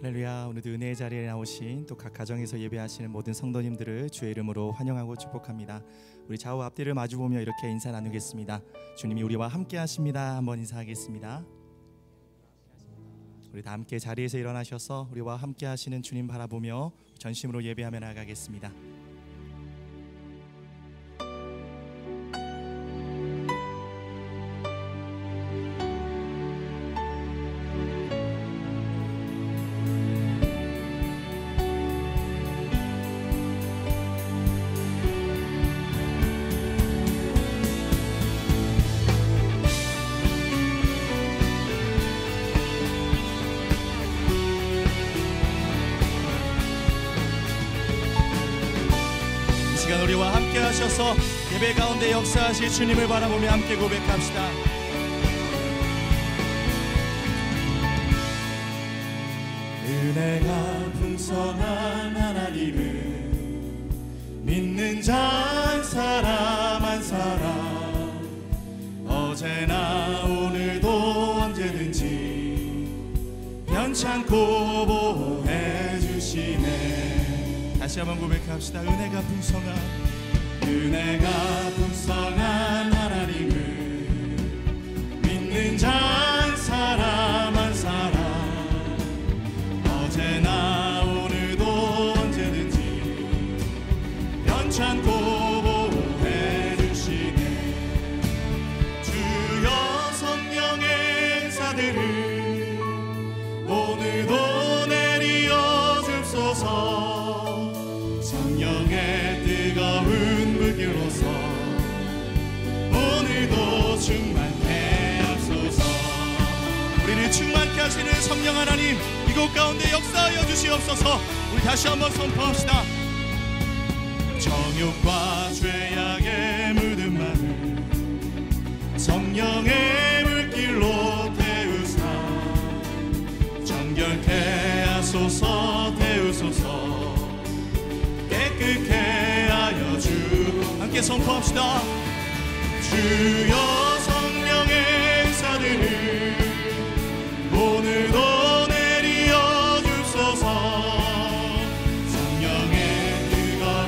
할렐루야. 오늘도 은혜의 자리에 나오신 또 각 가정에서 예배하시는 모든 성도님들을 주의 이름으로 환영하고 축복합니다. 우리 좌우 앞뒤를 마주보며 이렇게 인사 나누겠습니다. 주님이 우리와 함께 하십니다. 한번 인사하겠습니다. 우리 다 함께 자리에서 일어나셔서 우리와 함께 하시는 주님 바라보며 전심으로 예배하며 나아가겠습니다. 우리와 함께 하셔서 예배 가운데 역사하실 주님을 바라보며 함께 고백합시다. 은혜가 풍성한 하나님을 믿는 자 한 사람 한 사람 어제나 오늘도 언제든지 변찮고 보호해 주시네. 다시 한번 고백합시다. 은혜가 풍성한 하나님을 믿는 자 한 사람 한 사람 어제나 오늘도 언제든지 변찮고 보호해 주시네. 주여 성령의 은사들을 오늘도 내리어 줍소서. 성령의 뜨거운 불길로서 오늘도 충만케 하소서. 우리를 충만케 하시는 성령 하나님, 이곳 가운데 역사하여 주시옵소서. 우리 다시 한번 선포합시다. 정욕과 죄악의 묻은 마음 성령의 물길로 태우사 정결케 하소서. 태우소서. 깨끗게 하여 주. 함께 선포합시다. 주여 성령의 은사들을 오늘도 내리어 줍소서. 성령의 뜨거운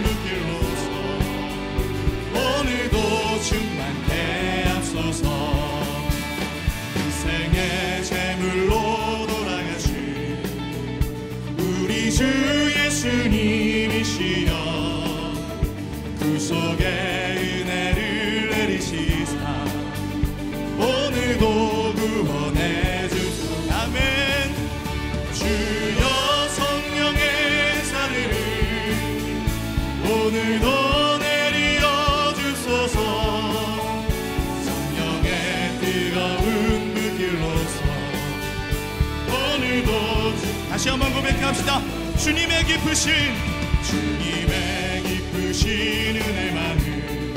불길로서 오늘도 충만케 하소서. 인생의 제물로 돌아가신 우리 주 예수님이시여 구속의 은혜를 내리시사 오늘도 구원해 주소서. 아멘. 주여 성령의 은사들을 오늘도 내리어 주소서. 성령의 뜨거운 불길로서 오늘도 다시 한번 고백합시다. 주님의 깊으신 은혜만을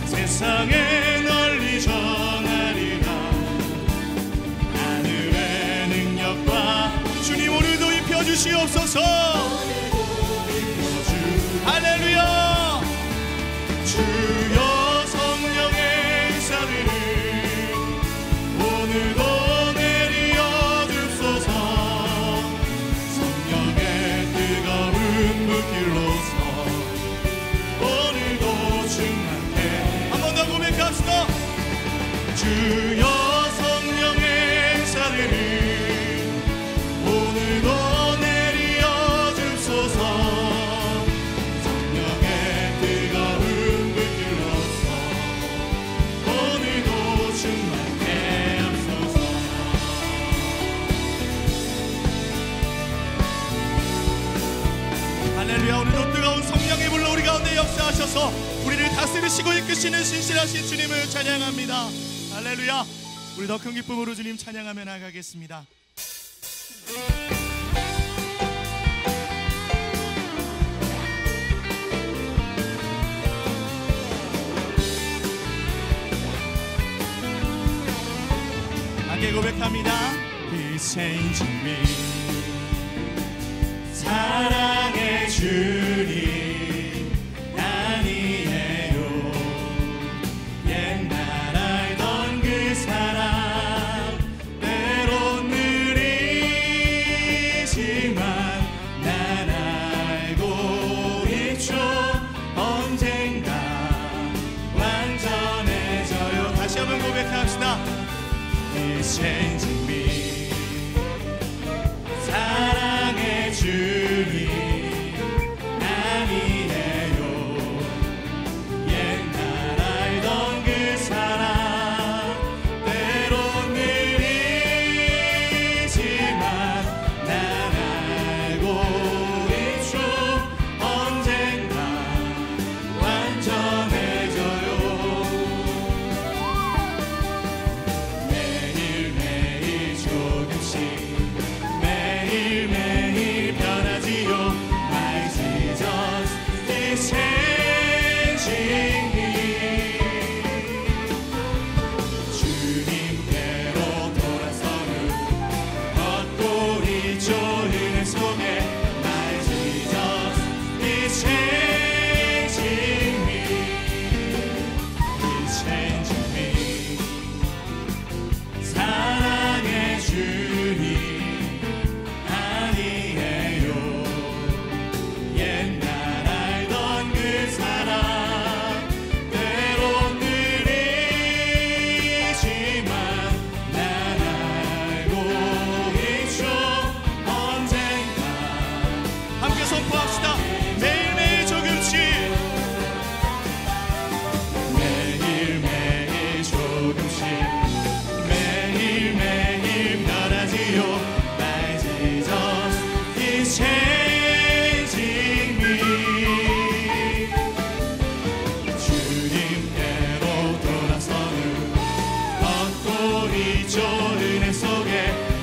세상에 널리 전하리라. 하늘의 능력과 주님 오늘도 입혀주시옵소서. 할렐루야. 주여 성령의 은사들을 오늘도 내리어 줍소서. 성령의 뜨거운 불길로서 오늘도 충만케. 한 번 더 고백합시다. 주여 성령의 은사들을 오늘도 내리어 줍소서. 성령의 뜨거운 불길로서 오늘도 충만케 하소서. 할렐루야. 오늘도 뜨거운 성령의 불로 우리 가운데 역사하셔서 우리를 다스리시고 이끄시는 신실하신 주님을 찬양합니다. 할렐루야. 우리 더 큰 기쁨으로 주님 찬양하며 나가겠습니다. 함께 고백합니다. He changed me. 사랑의 주님 아니에요. 옛날 알던 그 사랑 때론 느린 Please change me. 사랑의 주님 아니에요. 옛날 알던 그 사랑 때론 느리지만 난 알고 있죠. 언젠가 완전해져요. 매일매일 조금씩 매일매일 변하지요. My Jesus is changing me. 주님께로 돌아서는 걷고 있죠. 은혜 속에 My Jesus is changing me. He's changing me. 사랑의 주님 아니에요. 옛날 알던 그 사랑 때론 느리지만 난 알고 있죠. 언젠가 함께 선포합시다. 매일매일 조금씩 매일매일 조금씩 매일매일 변하지요. My Jesus is changing me. 주님께로 돌아서는 걷고 있죠. 은혜 속에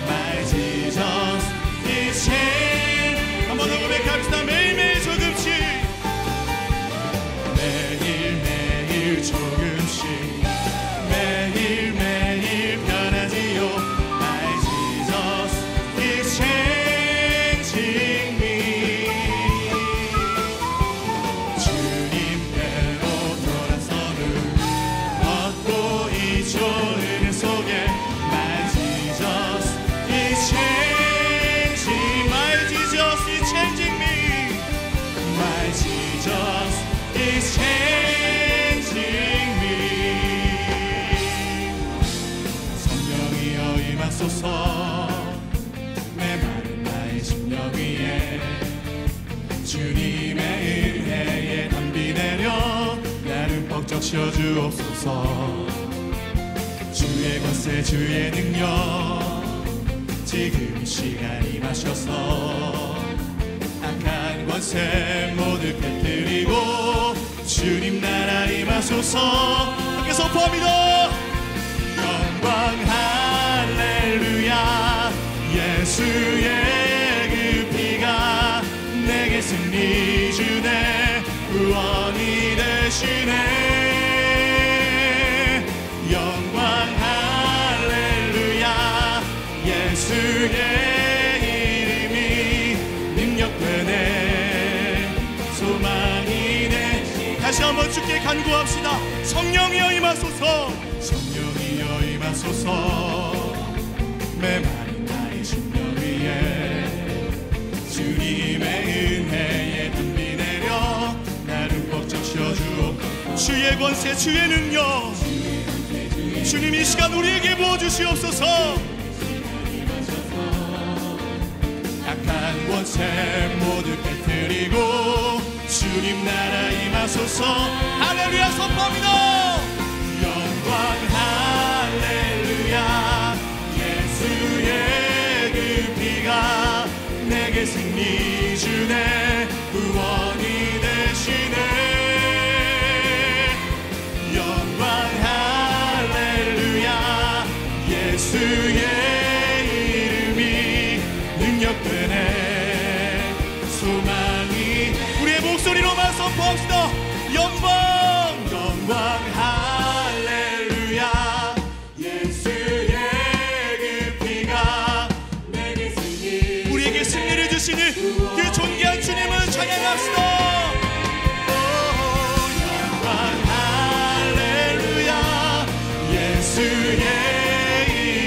My Jesus is changing. 한번 더 고백합시다. 매일매일 조금씩 매일매일 조금씩 매일매일 변하지요. My Jesus is changing me. 주님께로 돌아서는 걷고 있죠. 은혜 속에 My Jesus is changing. My Jesus is changing me. My Jesus is changing me. 성령이여 임하소서. 메마른 나의 심령 위에 주님의 은혜에 담비 내려 나를 벅적 씌워주옵소서. 주의 권세 주의 능력 지금 시간 임하셔서 악한 권세 모두 깨뜨리고 주님 나라 임하소서. 함께 선포합니다. 영광 할렐루야. 예수의 그 피가 내게 승리 주네. 구원이 되시네. 영광 할렐루야. 예수의 이름이 능력되네. 소망이네. 다시 한번 주께 간구합시다. 성령이여 임하소서. 성령이여 임하소서. 메마른 나의 심령 위에 주님의 은혜에 담비 내려 나를 벅적 씌워주옵. 주의 권세 주의 능력 주님 이 시간 우리에게 부어주시옵소서. 약한 권세 모두 깨뜨리고 주님 나라 임하소서. 할렐루야 선포합니다. 영광 할렐루야. 예수의 그 피가 내게 승리 주네. 구원이 되시네. 영광 할렐루야. 예수의 이름이 능력되네. 소망이 우리의 목소리로만 선포합시다. 영광 영광 할렐루야. 예수의 그 피가 내게 승리 우리에게 승리를 주시는 그 존귀한 주님을 찬양합시다. 영광 할렐루야. 예수의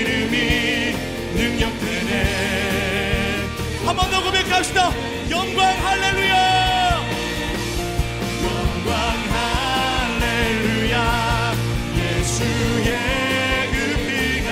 이름이 능력되네. 한 번 더 고백합시다. 영광 할렐루야. 영광 할렐루야. 예수의 그 피가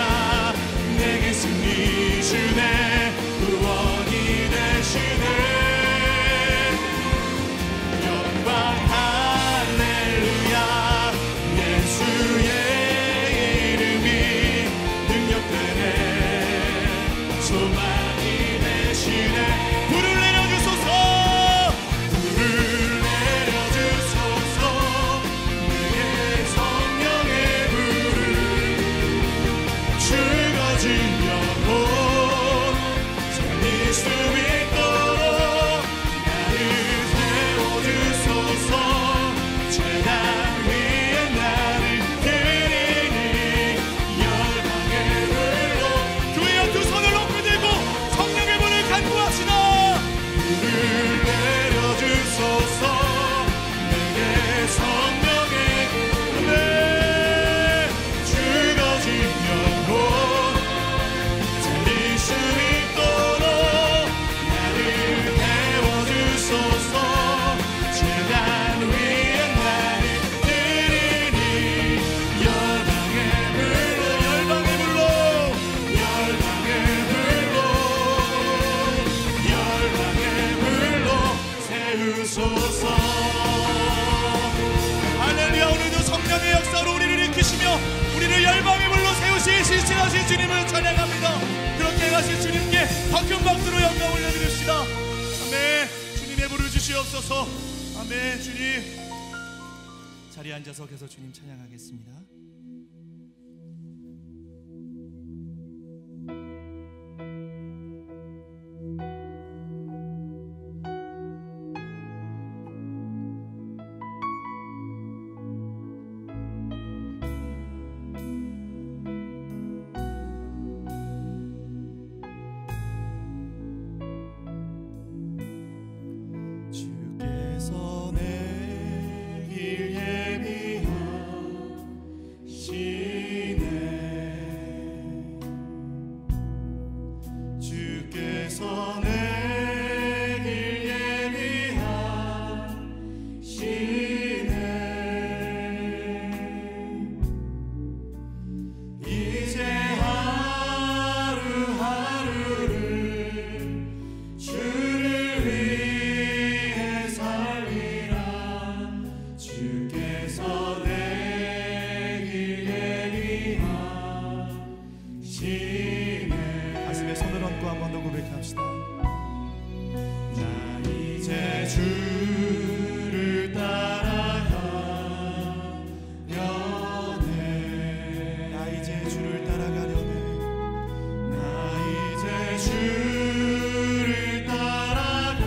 우리를 열방의 불로 세우시 신실하신 주님을 찬양합니다. 그렇게 하신 주님께 더 큰 박수로 영광 올려드립시다. 아멘. 주님의 불을 주시옵소서. 아멘. 주님, 자리에 앉아서 계속 주님 찬양하겠습니다. 주께서 내 길 예비하시네. 주께서 내 길 예비하시네. 이제 하루하루를 주를 위해 살리라. 주께서 내 길 예비하시네. 가슴에 손을 얹고 한 번 더 고백합시다. 나 이제 주를 따라가려네. 나 이제 주를 따라가려네. 나 이제 주를 따라가려네.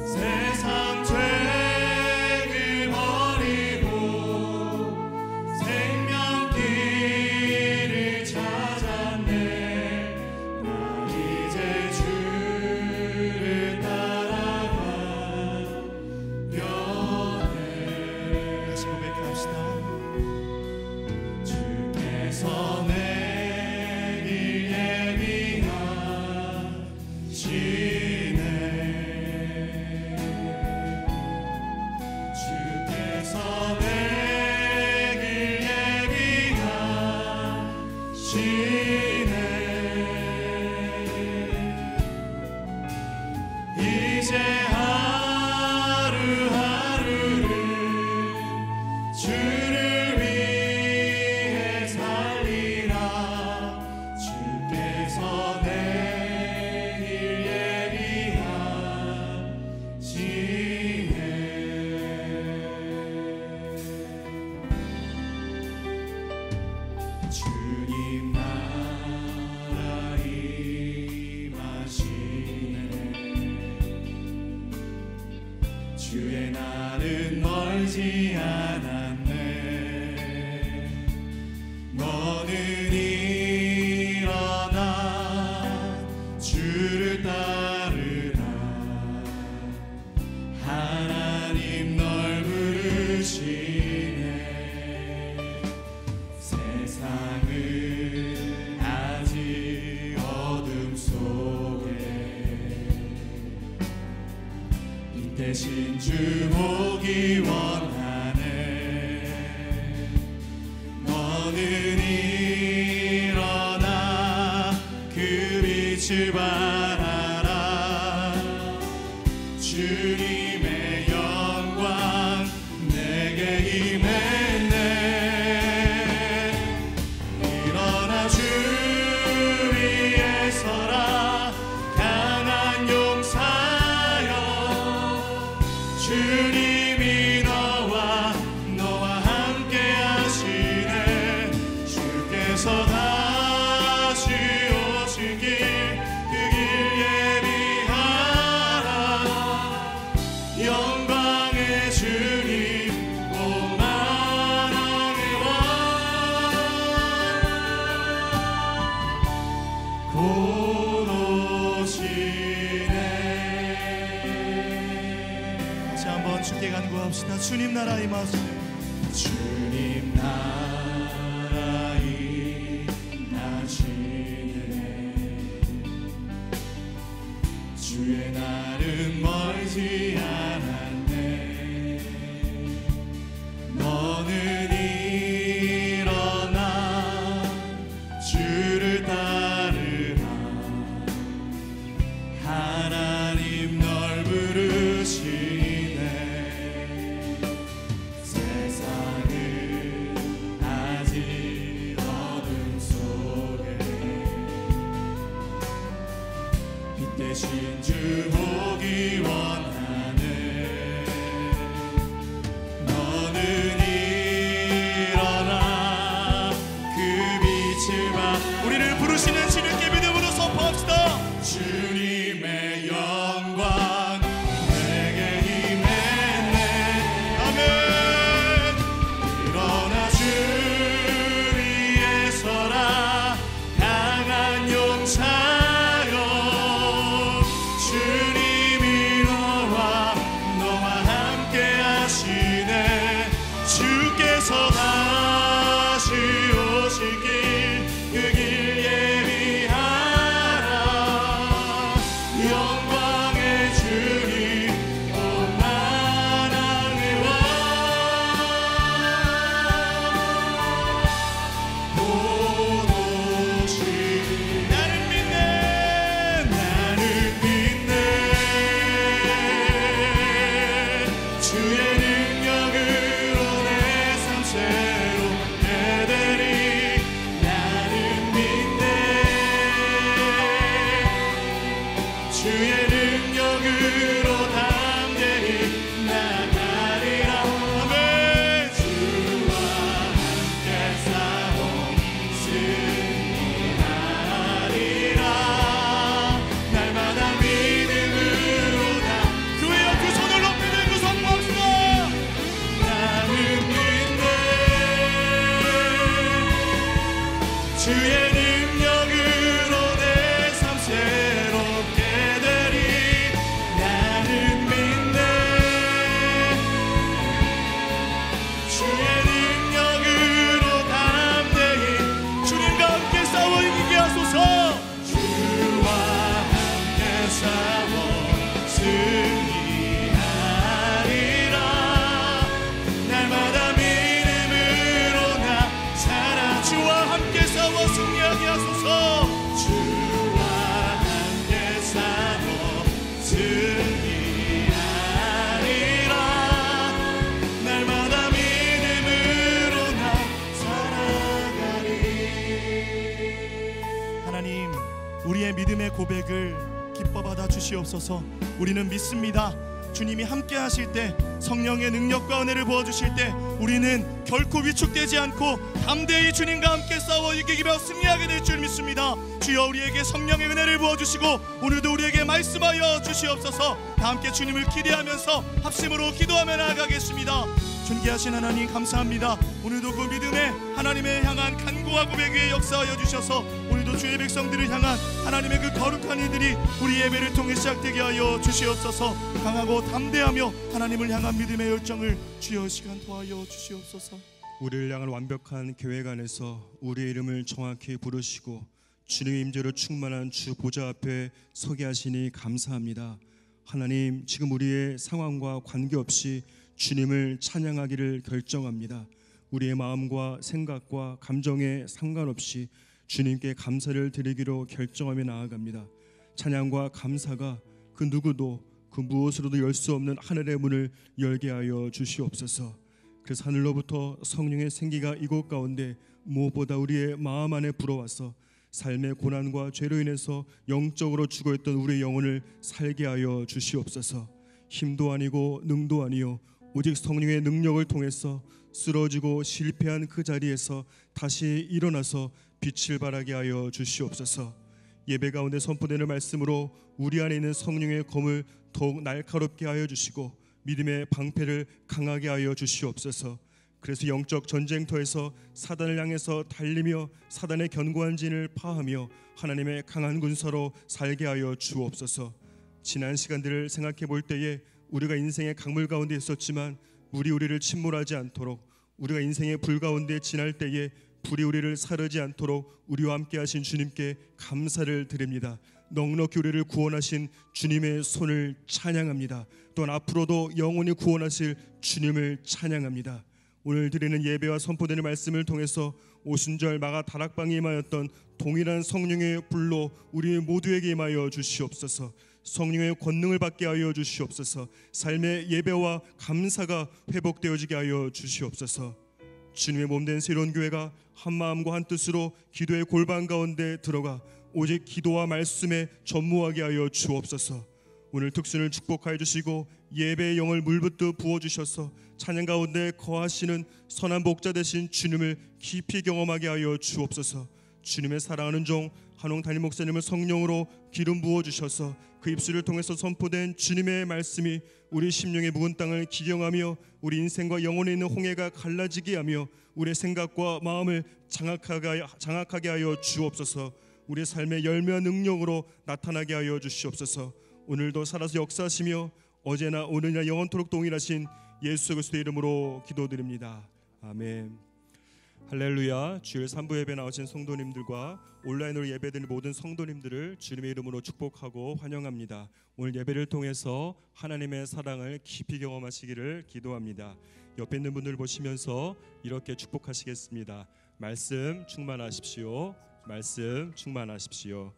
세상 죄를 버리고 생명길을 찾았네. 나 이제 주를 따라가려네. 다시 고백합시다. 주께서 내 길 예비하시네. 주께서 내 길 예비하시네. 이제 하루하루를 주를 위해 살리라. 주께서 내 길 예비하시네. 주님 나라 임하시네. 주의 날은 멀지 않았네. 너는 일어나 주를 따르라. 하나님 널 부르시네. 세상은 아직 어둠 속에 이 대신 주 보기 원하네. 너는 일어나 그 빛을 바라라. 주님의 영광 내게 임했네. 일어나 주 위에 서라. 강한 용사여. 주님이 너와 함께 하시네. 주께서 다시 오신 길, 그 길 예비하라. 영광의 주님, 오만왕의 왕 곧 오시네. 다시 한번 주께 간구합시다. 주님 나라 임하시네. 주님 나라 임하시네. 주의 날은 멀지 않았네. 너는 일어나 주를 따르라. 하나님 널 부르시네. 주시옵소서. 우리는 믿습니다. 주님이 함께 하실 때, 성령의 능력과 은혜를 부어주실 때 우리는 결코 위축되지 않고 담대히 주님과 함께 싸워 이기며 승리하게 될 줄 믿습니다. 주여, 우리에게 성령의 은혜를 부어주시고 오늘도 우리에게 말씀하여 주시옵소서. 다 함께 주님을 기대하면서 합심으로 기도하며 나아가겠습니다. 존귀하신 하나님, 감사합니다. 오늘도 그 믿음에 하나님의 향한 간구와 고백 위에 역사하여 주셔서 오늘도 주의 백성들을 향한 하나님의 그 거룩한 일들이 우리 예배를 통해 시작되게 하여 주시옵소서. 강하고 담대하며 하나님을 향한 믿음의 열정을 주여 시간 도하여 주시옵소서. 우리를 향한 완벽한 계획 안에서 우리의 이름을 정확히 부르시고 주님의 임재로 충만한 주 보좌 앞에 서게 하시니 감사합니다. 하나님, 지금 우리의 상황과 관계없이 주님을 찬양하기를 결정합니다. 우리의 마음과 생각과 감정에 상관없이 주님께 감사를 드리기로 결정하며 나아갑니다. 찬양과 감사가 그 누구도 그 무엇으로도 열 수 없는 하늘의 문을 열게 하여 주시옵소서. 그래서 하늘로부터 성령의 생기가 이곳 가운데 무엇보다 우리의 마음 안에 불어와서 삶의 고난과 죄로 인해서 영적으로 죽어있던 우리의 영혼을 살게 하여 주시옵소서. 힘도 아니고 능도 아니요 오직 성령의 능력을 통해서 쓰러지고 실패한 그 자리에서 다시 일어나서 빛을 발하게 하여 주시옵소서. 예배 가운데 선포되는 말씀으로 우리 안에 있는 성령의 검을 더욱 날카롭게 하여 주시고 믿음의 방패를 강하게 하여 주시옵소서. 그래서 영적 전쟁터에서 사단을 향해서 달리며 사단의 견고한 진을 파하며 하나님의 강한 군사로 살게 하여 주옵소서. 지난 시간들을 생각해 볼 때에 우리가 인생의 강물 가운데 있었지만 물이 우리를 침몰하지 않도록, 우리가 인생의 불 가운데 지날 때에 불이 우리를 사르지 않도록 우리와 함께 하신 주님께 감사를 드립니다. 넉넉히 우리를 구원하신 주님의 손을 찬양합니다. 또한 앞으로도 영원히 구원하실 주님을 찬양합니다. 오늘 드리는 예배와 선포되는 말씀을 통해서 오순절 마가 다락방에 임하였던 동일한 성령의 불로 우리 모두에게 임하여 주시옵소서. 성령의 권능을 받게 하여 주시옵소서. 삶의 예배와 감사가 회복되어지게 하여 주시옵소서. 주님의 몸된 새로운 교회가 한 마음과 한 뜻으로 기도의 골방 가운데 들어가 오직 기도와 말씀에 전무하게 하여 주옵소서. 오늘 특순을 축복하여 주시고 예배의 영을 물붓듯 부어주셔서 찬양 가운데 거하시는 선한 목자 되신 주님을 깊이 경험하게 하여 주옵소서. 주님의 사랑하는 종 한홍 담임 목사님을 성령으로 기름 부어주셔서 그 입술을 통해서 선포된 주님의 말씀이 우리 심령의 묵은 땅을 기경하며 우리 인생과 영혼에 있는 홍해가 갈라지게 하며 우리의 생각과 마음을 장악하게 하여 주옵소서. 우리의 삶의 열매와 능력으로 나타나게 하여 주시옵소서. 오늘도 살아서 역사하시며 어제나 오늘이나 영원토록 동일하신 예수 그리스도의 이름으로 기도드립니다. 아멘. 할렐루야. 주일 3부 예배 나오신 성도님들과 온라인으로 예배드리는 모든 성도님들을 주님의 이름으로 축복하고 환영합니다. 오늘 예배를 통해서 하나님의 사랑을 깊이 경험하시기를 기도합니다. 옆에 있는 분들 보시면서 이렇게 축복하시겠습니다. 말씀 충만하십시오. 말씀 충만하십시오.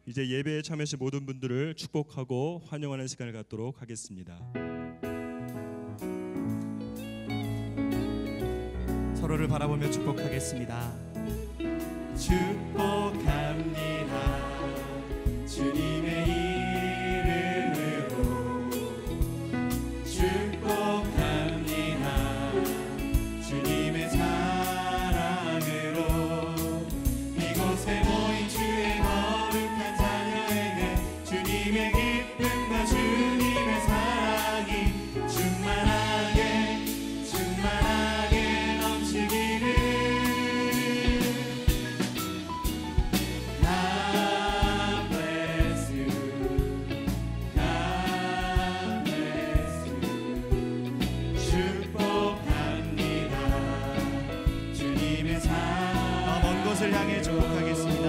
이제 예배에 참여하신 모든 분들을 축복하고 환영하는 시간을 갖도록 하겠습니다. 서로를 바라보며 축복하겠습니다. 축복합니다. 주님의 이름으로 축복합니다. 주님의 사랑으로 이곳에 모인 주의 거룩한 자녀에게 주님의 기쁨과 주님의 사랑이 충만하게 넘치기를. God bless you. God bless you. 축복합니다. 주님의 사랑. 먼 곳을 향해 축복하겠습니다.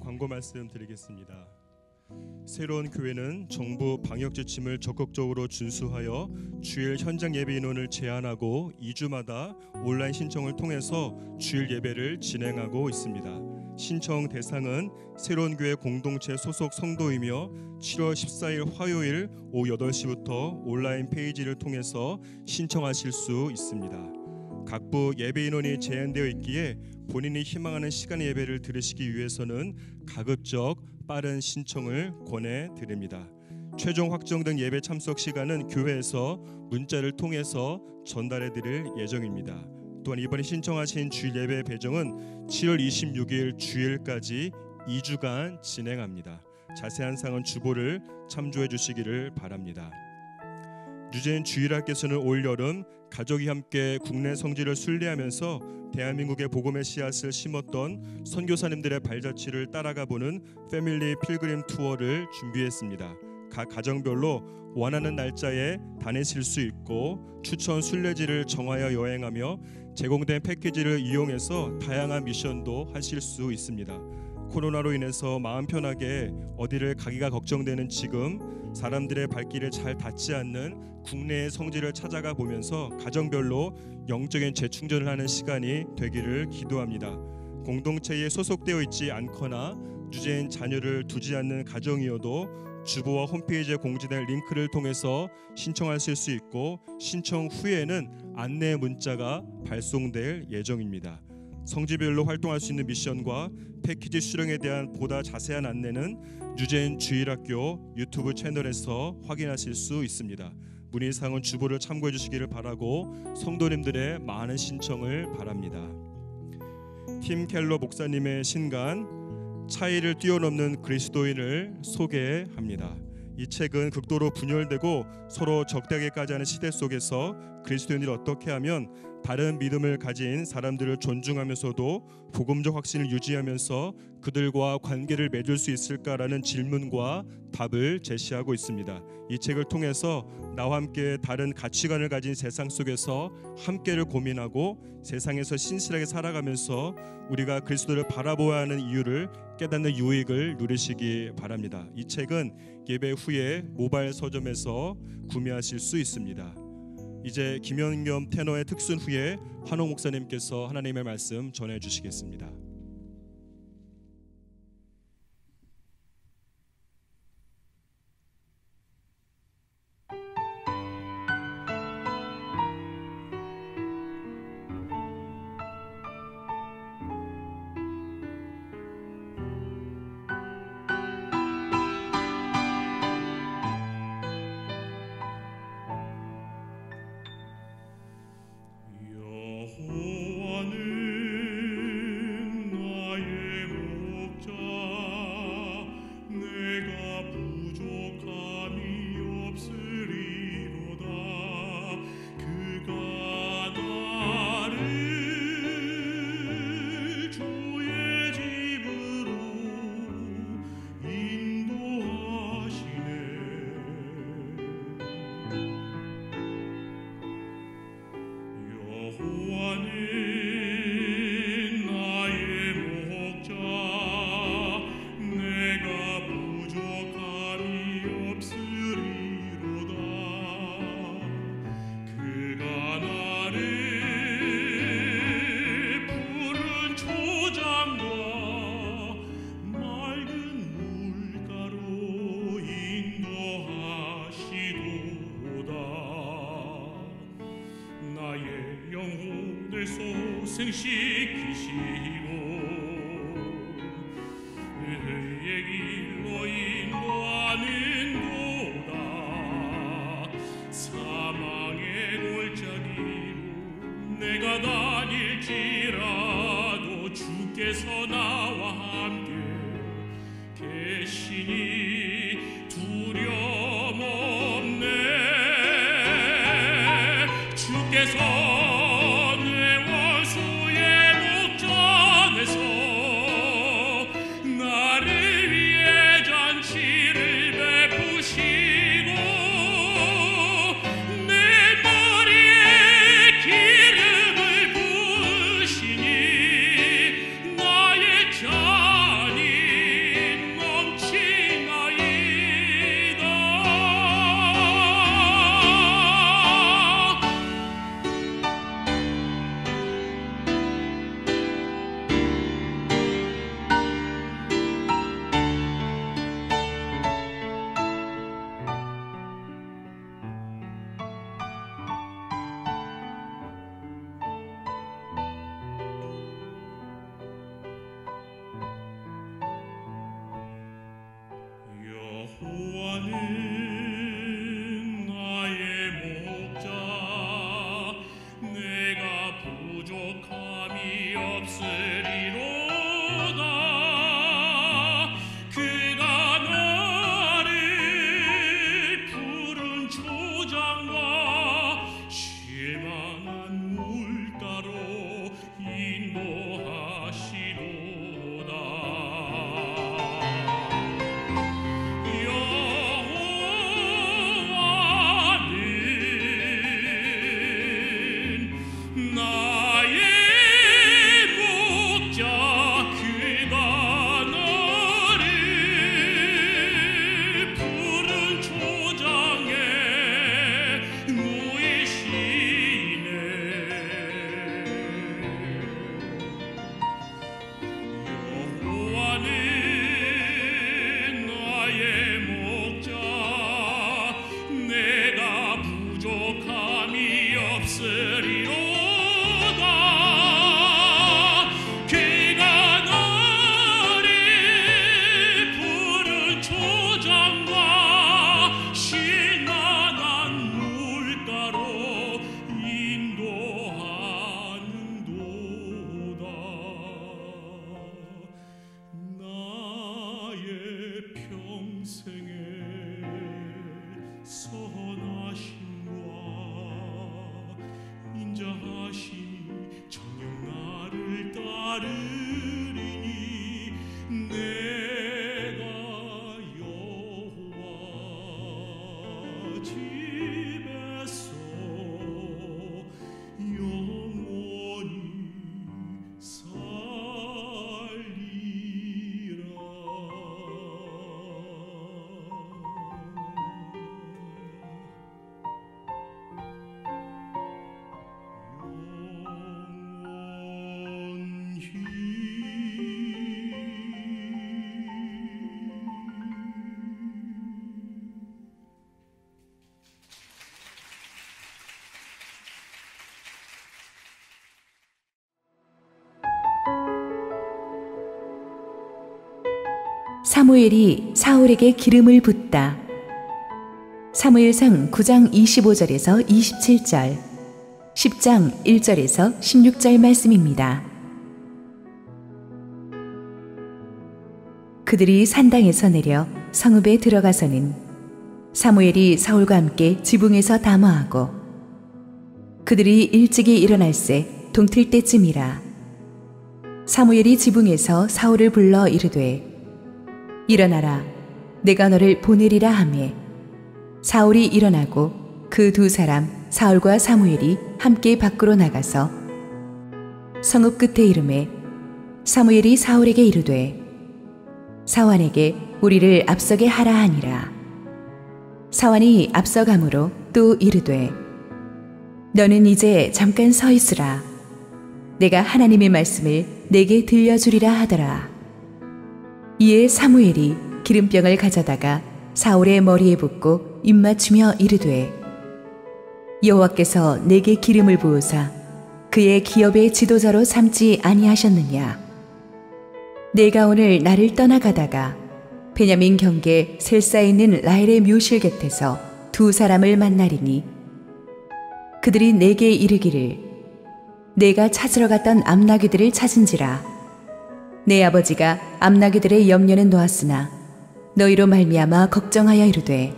광고 말씀 드리겠습니다. 새로운 교회는 정부 방역 지침을 적극적으로 준수하여 주일 현장 예배 인원을 제한하고 2주마다 온라인 신청을 통해서 주일 예배를 진행하고 있습니다. 신청 대상은 새로운 교회 공동체 소속 성도이며 7월 14일 화요일 오후 8시부터 온라인 페이지를 통해서 신청하실 수 있습니다. 각부 예배 인원이 제한되어 있기에 본인이 희망하는 시간의 예배를 들으시기 위해서는 가급적 빠른 신청을 권해드립니다. 최종 확정된 예배 참석 시간은 교회에서 문자를 통해서 전달해드릴 예정입니다. 또한 이번에 신청하신 주일 예배 배정은 7월 26일 주일까지 2주간 진행합니다. 자세한 사항은 주보를 참조해 주시기를 바랍니다. 유재인 주일학교에서는 올여름 가족이 함께 국내 성지를 순례하면서 대한민국의 복음의 씨앗을 심었던 선교사님들의 발자취를 따라가 보는 패밀리 필그림 투어를 준비했습니다. 각 가정별로 원하는 날짜에 다니실 수 있고 추천 순례지를 정하여 여행하며 제공된 패키지를 이용해서 다양한 미션도 하실 수 있습니다. 코로나로 인해서 마음 편하게 어디를 가기가 걱정되는 지금 사람들의 발길에 잘 닿지 않는 국내의 성지를 찾아가 보면서 가정별로 영적인 재충전을 하는 시간이 되기를 기도합니다. 공동체에 소속되어 있지 않거나 유재인 자녀를 두지 않는 가정이어도 주보와 홈페이지에 공지된 링크를 통해서 신청하실 수 있고 신청 후에는 안내 문자가 발송될 예정입니다. 성지별로 활동할 수 있는 미션과 패키지 수령에 대한 보다 자세한 안내는 유재인 주일학교 유튜브 채널에서 확인하실 수 있습니다. 문의사항은 주보를 참고해 주시기를 바라고 성도님들의 많은 신청을 바랍니다. 팀 켈러 목사님의 신간 차이를 뛰어넘는 그리스도인을 소개합니다. 이 책은 극도로 분열되고 서로 적대하게까지 하는 시대 속에서 그리스도인들이 어떻게 하면 다른 믿음을 가진 사람들을 존중하면서도 복음적 확신을 유지하면서 그들과 관계를 맺을 수 있을까라는 질문과 답을 제시하고 있습니다. 이 책을 통해서 나와 함께 다른 가치관을 가진 세상 속에서 함께를 고민하고 세상에서 신실하게 살아가면서 우리가 그리스도를 바라보아야 하는 이유를 깨닫는 유익을 누리시기 바랍니다. 이 책은 예배 후에 모바일 서점에서 구매하실 수 있습니다. 이제 김연겸 테너의 특순 후에 한옥 목사님께서 하나님의 말씀 전해 주시겠습니다. 승시키시고 의의 길로 인도하는도다. 사망의 골짜기로 내가 다닐지라도 주께서 나와 함께 계시니 두려움 없네. 주께서 내 원수의 목자 따르리니 내가 여호와 집에서 영원히 살리라. 사무엘이 사울에게 기름을 붓다. 사무엘상 9장 25절에서 27절, 10장 1절에서 16절 말씀입니다. 그들이 산당에서 내려 성읍에 들어가서는 사무엘이 사울과 함께 지붕에서 담화하고 그들이 일찍이 일어날새 동틀 때쯤이라. 사무엘이 지붕에서 사울을 불러 이르되 일어나라, 내가 너를 보내리라 하매 사울이 일어나고 그 두 사람 사울과 사무엘이 함께 밖으로 나가서 성읍 끝에 이르매 사무엘이 사울에게 이르되 사환에게 우리를 앞서게 하라 하니라. 사환이 앞서가므로 또 이르되 너는 이제 잠깐 서 있으라. 내가 하나님의 말씀을 내게 들려주리라 하더라. 이에 사무엘이 기름병을 가져다가 사울의 머리에 붓고 입맞추며 이르되 여호와께서 내게 기름을 부으사 그의 기업의 지도자로 삼지 아니하셨느냐. 내가 오늘 나를 떠나가다가 베냐민 경계 셀사에 있는 라헬의 묘실 곁에서 두 사람을 만나리니 그들이 내게 이르기를 내가 찾으러 갔던 암나귀들을 찾은지라. 내 아버지가 암나귀들의 염려는 놓았으나 너희로 말미암아 걱정하여 이르되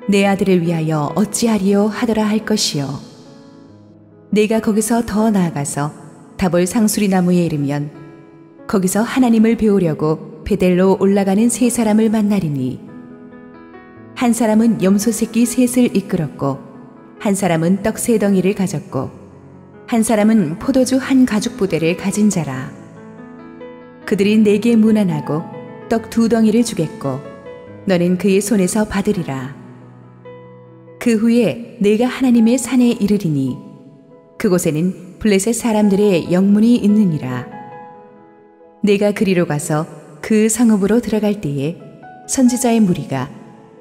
내 아들을 위하여 어찌하리요 하더라 할 것이요. 내가 거기서 더 나아가서 다볼 상수리 나무에 이르면 거기서 하나님을 배우려고 베델로 올라가는 세 사람을 만나리니 한 사람은 염소 새끼 셋을 이끌었고 한 사람은 떡 세 덩이를 가졌고 한 사람은 포도주 한 가죽 부대를 가진 자라. 그들이 내게 문안하고 떡 두 덩이를 주겠고 너는 그의 손에서 받으리라. 그 후에 내가 하나님의 산에 이르리니 그곳에는 블레셋 사람들의 영문이 있느니라. 내가 그리로 가서 그 성읍으로 들어갈 때에 선지자의 무리가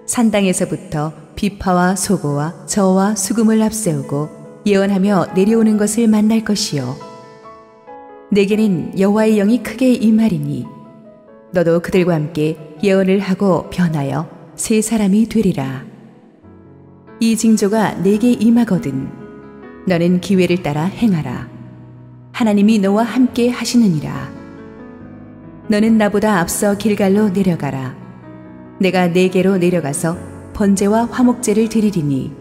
산당에서부터 비파와 소고와 저와 수금을 앞세우고 예언하며 내려오는 것을 만날 것이요. 내게는 여호와의 영이 크게 임하리니 너도 그들과 함께 예언을 하고 변하여 세 사람이 되리라. 이 징조가 내게 임하거든 너는 기회를 따라 행하라. 하나님이 너와 함께 하시느니라. 너는 나보다 앞서 길갈로 내려가라. 내가 네게로 내려가서 번제와 화목제를 드리리니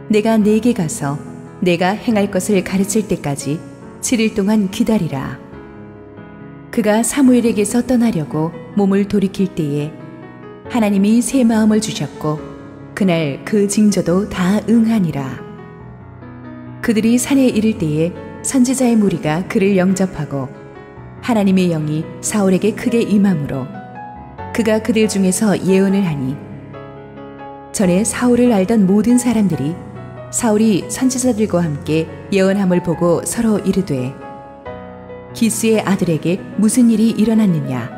내가 네게 가서 내가 행할 것을 가르칠 때까지 7일 동안 기다리라. 그가 사무엘에게서 떠나려고 몸을 돌이킬 때에 하나님이 새 마음을 주셨고 그날 그 징조도 다 응하니라. 그들이 산에 이를 때에 선지자의 무리가 그를 영접하고 하나님의 영이 사울에게 크게 임함으로 그가 그들 중에서 예언을 하니 전에 사울을 알던 모든 사람들이 사울이 선지자들과 함께 예언함을 보고 서로 이르되 기스의 아들에게 무슨 일이 일어났느냐.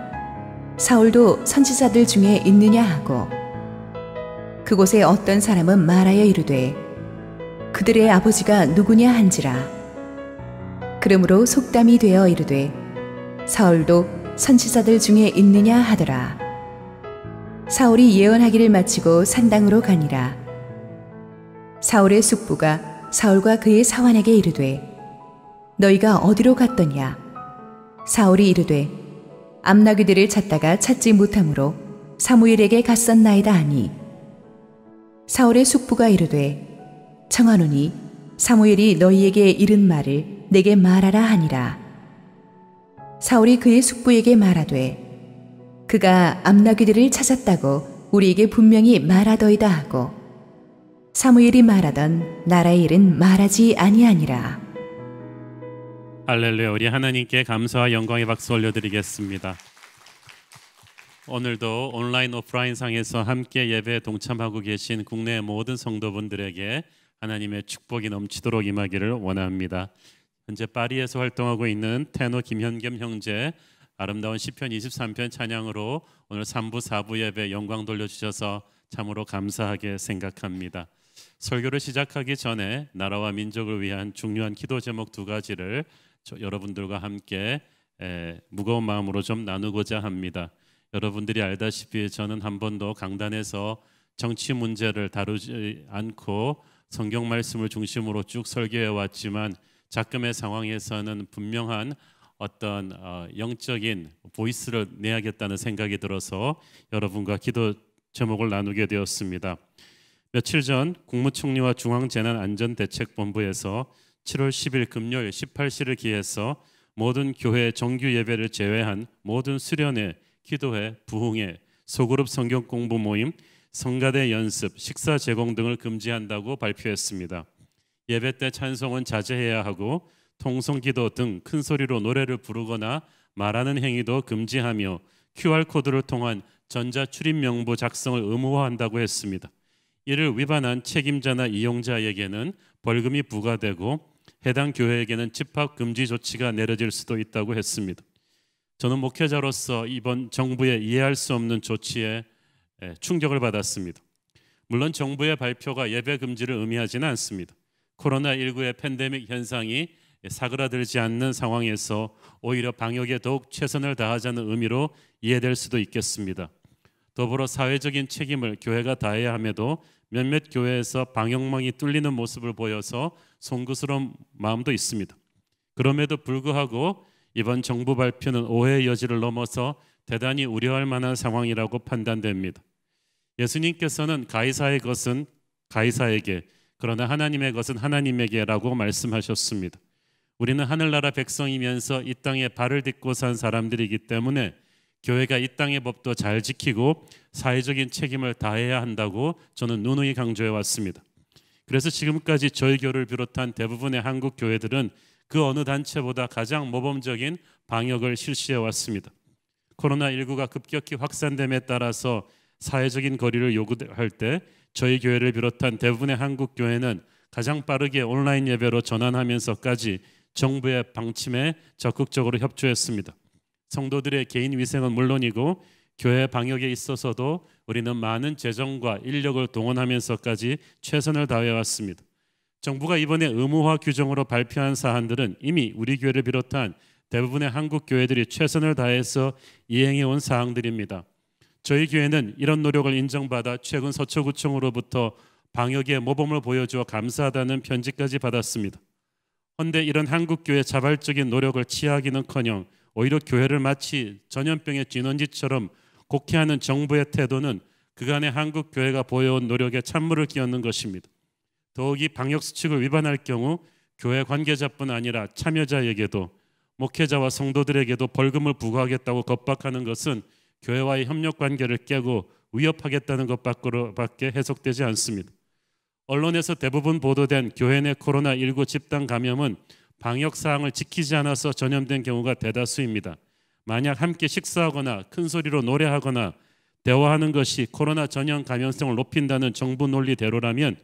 사울도 선지자들 중에 있느냐 하고 그곳에 어떤 사람은 말하여 이르되 그들의 아버지가 누구냐 한지라. 그러므로 속담이 되어 이르되 사울도 선지자들 중에 있느냐 하더라. 사울이 예언하기를 마치고 산당으로 가니라. 사울의 숙부가 사울과 그의 사환에게 이르되 너희가 어디로 갔더냐. 사울이 이르되 암나귀들을 찾다가 찾지 못하므로 사무엘에게 갔었나이다 하니 사울의 숙부가 이르되 청하노니 사무엘이 너희에게 이른 말을 내게 말하라 하니라. 사울이 그의 숙부에게 말하되 그가 암나귀들을 찾았다고 우리에게 분명히 말하더이다 하고 사무엘이 말하던 나라의 일은 말하지 아니하니라. 할렐루야. 우리 하나님께 감사와 영광의 박수 올려드리겠습니다. 오늘도 온라인 오프라인 상에서 함께 예배에 동참하고 계신 국내 모든 성도분들에게 하나님의 축복이 넘치도록 임하기를 원합니다. 현재 파리에서 활동하고 있는 테너 김현겸 형제 아름다운 시편 23편 찬양으로 오늘 3부 4부 예배 영광 돌려주셔서 참으로 감사하게 생각합니다. 설교를 시작하기 전에 나라와 민족을 위한 중요한 기도 제목 2가지를 여러분들과 함께 무거운 마음으로 좀 나누고자 합니다. 여러분들이 알다시피 저는 한 번도 강단에서 정치 문제를 다루지 않고 성경 말씀을 중심으로 쭉 설교해 왔지만 작금의 상황에서는 분명한 어떤 영적인 보이스를 내야겠다는 생각이 들어서 여러분과 기도 제목을 나누게 되었습니다. 며칠 전 국무총리와 중앙재난안전대책본부에서 7월 10일 금요일 18시를 기해서 모든 교회 정규 예배를 제외한 모든 수련회, 기도회, 부흥회, 소그룹 성경 공부 모임, 성가대 연습, 식사 제공 등을 금지한다고 발표했습니다. 예배 때 찬송은 자제해야 하고 통성기도 등 큰 소리로 노래를 부르거나 말하는 행위도 금지하며 QR코드를 통한 전자출입 명부 작성을 의무화한다고 했습니다. 이를 위반한 책임자나 이용자에게는 벌금이 부과되고 해당 교회에게는 집합 금지 조치가 내려질 수도 있다고 했습니다. 저는 목회자로서 이번 정부의 이해할 수 없는 조치에 충격을 받았습니다. 물론 정부의 발표가 예배 금지를 의미하지는 않습니다. 코로나19의 팬데믹 현상이 사그라들지 않는 상황에서 오히려 방역에 더욱 최선을 다하자는 의미로 이해될 수도 있겠습니다. 더불어 사회적인 책임을 교회가 다해야 함에도 몇몇 교회에서 방역망이 뚫리는 모습을 보여서 송구스러운 마음도 있습니다. 그럼에도 불구하고 이번 정부 발표는 오해의 여지를 넘어서 대단히 우려할 만한 상황이라고 판단됩니다. 예수님께서는 가이사의 것은 가이사에게, 그러나 하나님의 것은 하나님에게라고 말씀하셨습니다. 우리는 하늘나라 백성이면서 이 땅에 발을 딛고 산 사람들이기 때문에 교회가 이 땅의 법도 잘 지키고 사회적인 책임을 다해야 한다고 저는 누누이 강조해 왔습니다. 그래서 지금까지 저희 교회를 비롯한 대부분의 한국 교회들은 그 어느 단체보다 가장 모범적인 방역을 실시해 왔습니다. 코로나19가 급격히 확산됨에 따라서 사회적인 거리를 요구할 때 저희 교회를 비롯한 대부분의 한국 교회는 가장 빠르게 온라인 예배로 전환하면서까지 정부의 방침에 적극적으로 협조했습니다. 성도들의 개인 위생은 물론이고 교회 방역에 있어서도 우리는 많은 재정과 인력을 동원하면서까지 최선을 다해왔습니다. 정부가 이번에 의무화 규정으로 발표한 사안들은 이미 우리 교회를 비롯한 대부분의 한국 교회들이 최선을 다해서 이행해온 사항들입니다. 저희 교회는 이런 노력을 인정받아 최근 서초구청으로부터 방역의 모범을 보여주어 감사하다는 편지까지 받았습니다. 그런데 이런 한국 교회의 자발적인 노력을 치하하기는커녕 오히려 교회를 마치 전염병의 진원지처럼 곡해하는 정부의 태도는 그간의 한국 교회가 보여온 노력에 찬물을 끼얹는 것입니다. 더욱이 방역수칙을 위반할 경우 교회 관계자뿐 아니라 참여자에게도 목회자와 성도들에게도 벌금을 부과하겠다고 겁박하는 것은 교회와의 협력관계를 깨고 위협하겠다는 것밖에 해석되지 않습니다. 언론에서 대부분 보도된 교회 내 코로나19 집단 감염은 방역사항을 지키지 않아서 전염된 경우가 대다수입니다. 만약 함께 식사하거나 큰 소리로 노래하거나 대화하는 것이 코로나 전염 감염성을 높인다는 정부 논리대로라면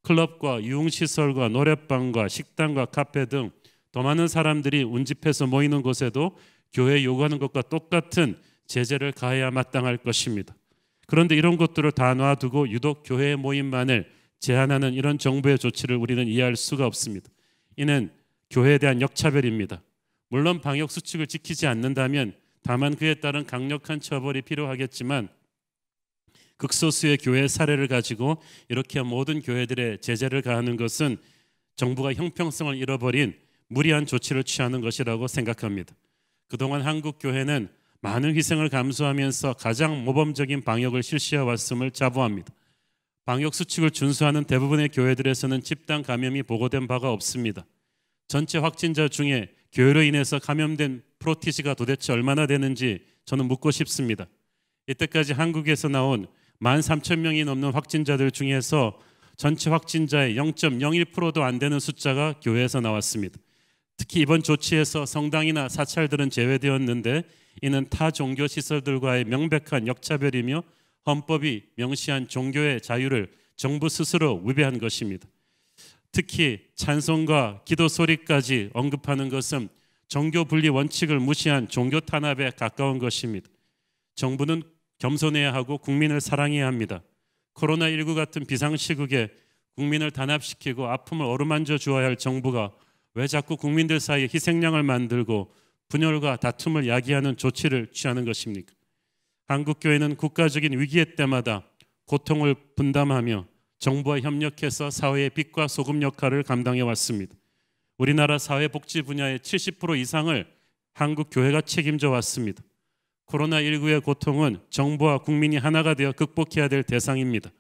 클럽과 유흥시설과 노래방과 식당과 카페 등 더 많은 사람들이 운집해서 모이는 곳에도 교회 요구하는 것과 똑같은 제재를 가해야 마땅할 것입니다. 그런데 이런 것들을 다 놔두고 유독 교회의 모임만을 제한하는 이런 정부의 조치를 우리는 이해할 수가 없습니다. 이는 교회에 대한 역차별입니다. 물론 방역 수칙을 지키지 않는다면 다만 그에 따른 강력한 처벌이 필요하겠지만 극소수의 교회의 사례를 가지고 이렇게 모든 교회들의 제재를 가하는 것은 정부가 형평성을 잃어버린 무리한 조치를 취하는 것이라고 생각합니다. 그동안 한국 교회는 많은 희생을 감수하면서 가장 모범적인 방역을 실시해 왔음을 자부합니다. 방역 수칙을 준수하는 대부분의 교회들에서는 집단 감염이 보고된 바가 없습니다. 전체 확진자 중에 교회로 인해서 감염된 프로티지가 도대체 얼마나 되는지 저는 묻고 싶습니다. 이때까지 한국에서 나온 13,000명이 넘는 확진자들 중에서 전체 확진자의 0.01%도 안 되는 숫자가 교회에서 나왔습니다. 특히 이번 조치에서 성당이나 사찰들은 제외되었는데 이는 타 종교 시설들과의 명백한 역차별이며 헌법이 명시한 종교의 자유를 정부 스스로 위배한 것입니다. 특히 찬송과 기도 소리까지 언급하는 것은 종교 분리 원칙을 무시한 종교 탄압에 가까운 것입니다. 정부는 겸손해야 하고 국민을 사랑해야 합니다. 코로나19 같은 비상시국에 국민을 단합시키고 아픔을 어루만져 주어야 할 정부가 왜 자꾸 국민들 사이에 희생양을 만들고 분열과 다툼을 야기하는 조치를 취하는 것입니까? 한국교회는 국가적인 위기의 때마다 고통을 분담하며 정부와 협력해서 사회의 빛과 소금 역할을 감당해 왔습니다. 우리나라 사회복지 분야의 70% 이상을 한국교회가 책임져 왔습니다. 코로나19의 고통은 정부와 국민이 하나가 되어 극복해야 될 대상입니다.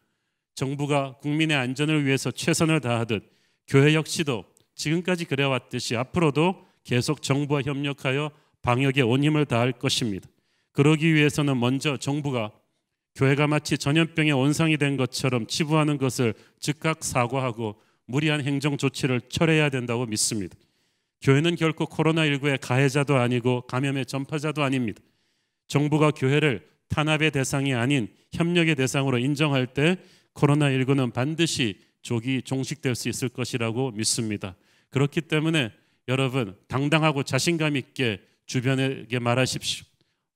정부가 국민의 안전을 위해서 최선을 다하듯 교회 역시도 지금까지 그래왔듯이 앞으로도 계속 정부와 협력하여 방역에 온 힘을 다할 것입니다. 그러기 위해서는 먼저 정부가 교회가 마치 전염병의 원상이 된 것처럼 치부하는 것을 즉각 사과하고 무리한 행정 조치를 철회해야 된다고 믿습니다. 교회는 결코 코로나19의 가해자도 아니고 감염의 전파자도 아닙니다. 정부가 교회를 탄압의 대상이 아닌 협력의 대상으로 인정할 때 코로나19는 반드시 조기 종식될 수 있을 것이라고 믿습니다. 그렇기 때문에 여러분 당당하고 자신감 있게 주변에게 말하십시오.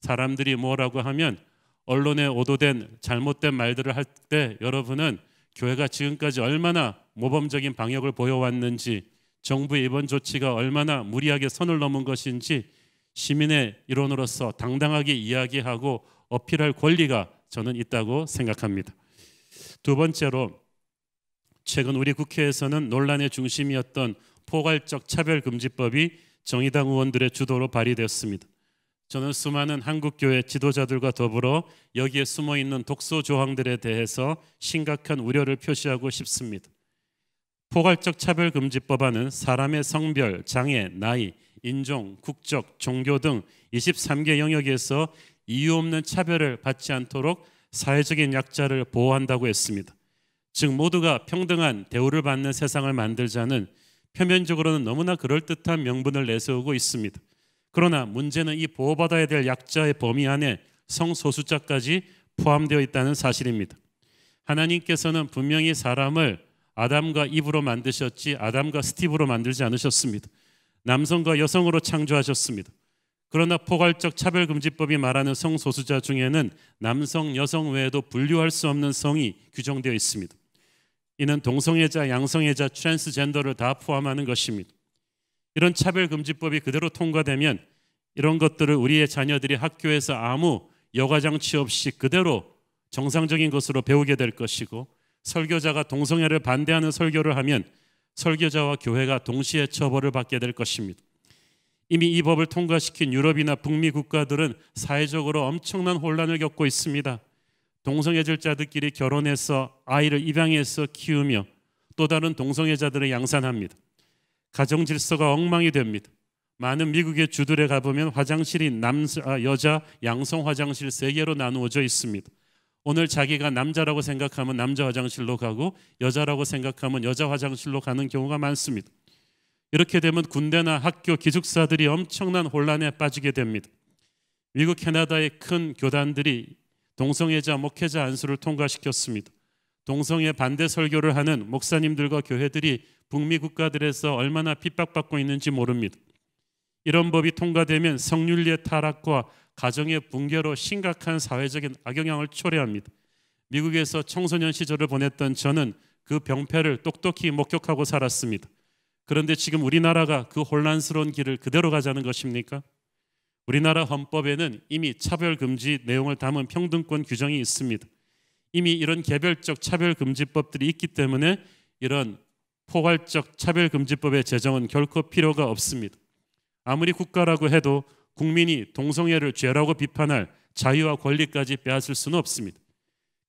사람들이 뭐라고 하면 언론에 오도된 잘못된 말들을 할 때 여러분은 교회가 지금까지 얼마나 모범적인 방역을 보여왔는지, 정부의 이번 조치가 얼마나 무리하게 선을 넘은 것인지 시민의 일원으로서 당당하게 이야기하고 어필할 권리가 저는 있다고 생각합니다. 두 번째로, 최근 우리 국회에서는 논란의 중심이었던 포괄적 차별금지법이 정의당 의원들의 주도로 발의되었습니다. 저는 수많은 한국교회 지도자들과 더불어 여기에 숨어있는 독소 조항들에 대해서 심각한 우려를 표시하고 싶습니다. 포괄적 차별금지법안은 사람의 성별, 장애, 나이, 인종, 국적, 종교 등 23개 영역에서 이유 없는 차별을 받지 않도록 사회적인 약자를 보호한다고 했습니다. 즉 모두가 평등한 대우를 받는 세상을 만들자는 표면적으로는 너무나 그럴듯한 명분을 내세우고 있습니다. 그러나 문제는 이 보호받아야 될 약자의 범위 안에 성소수자까지 포함되어 있다는 사실입니다. 하나님께서는 분명히 사람을 아담과 이브로 만드셨지 아담과 스티브로 만들지 않으셨습니다. 남성과 여성으로 창조하셨습니다. 그러나 포괄적 차별금지법이 말하는 성소수자 중에는 남성, 여성 외에도 분류할 수 없는 성이 규정되어 있습니다. 이는 동성애자, 양성애자, 트랜스젠더를 다 포함하는 것입니다. 이런 차별금지법이 그대로 통과되면 이런 것들을 우리의 자녀들이 학교에서 아무 여과장치 없이 그대로 정상적인 것으로 배우게 될 것이고, 설교자가 동성애를 반대하는 설교를 하면 설교자와 교회가 동시에 처벌을 받게 될 것입니다. 이미 이 법을 통과시킨 유럽이나 북미 국가들은 사회적으로 엄청난 혼란을 겪고 있습니다. 동성애자들끼리 결혼해서 아이를 입양해서 키우며 또 다른 동성애자들을 양산합니다. 가정 질서가 엉망이 됩니다. 많은 미국의 주들에 가보면 화장실이 여자 양성 화장실 3개로 나누어져 있습니다. 오늘 자기가 남자라고 생각하면 남자 화장실로 가고 여자라고 생각하면 여자 화장실로 가는 경우가 많습니다. 이렇게 되면 군대나 학교 기숙사들이 엄청난 혼란에 빠지게 됩니다. 미국, 캐나다의 큰 교단들이 동성애자 목회자 안수를 통과시켰습니다. 동성애 반대 설교를 하는 목사님들과 교회들이 북미 국가들에서 얼마나 핍박받고 있는지 모릅니다. 이런 법이 통과되면 성윤리의 타락과 가정의 붕괴로 심각한 사회적인 악영향을 초래합니다. 미국에서 청소년 시절을 보냈던 저는 그 병폐를 똑똑히 목격하고 살았습니다. 그런데 지금 우리나라가 그 혼란스러운 길을 그대로 가자는 것입니까? 우리나라 헌법에는 이미 차별금지 내용을 담은 평등권 규정이 있습니다. 이미 이런 개별적 차별금지법들이 있기 때문에 이런 포괄적 차별금지법의 제정은 결코 필요가 없습니다. 아무리 국가라고 해도 국민이 동성애를 죄라고 비판할 자유와 권리까지 빼앗을 수는 없습니다.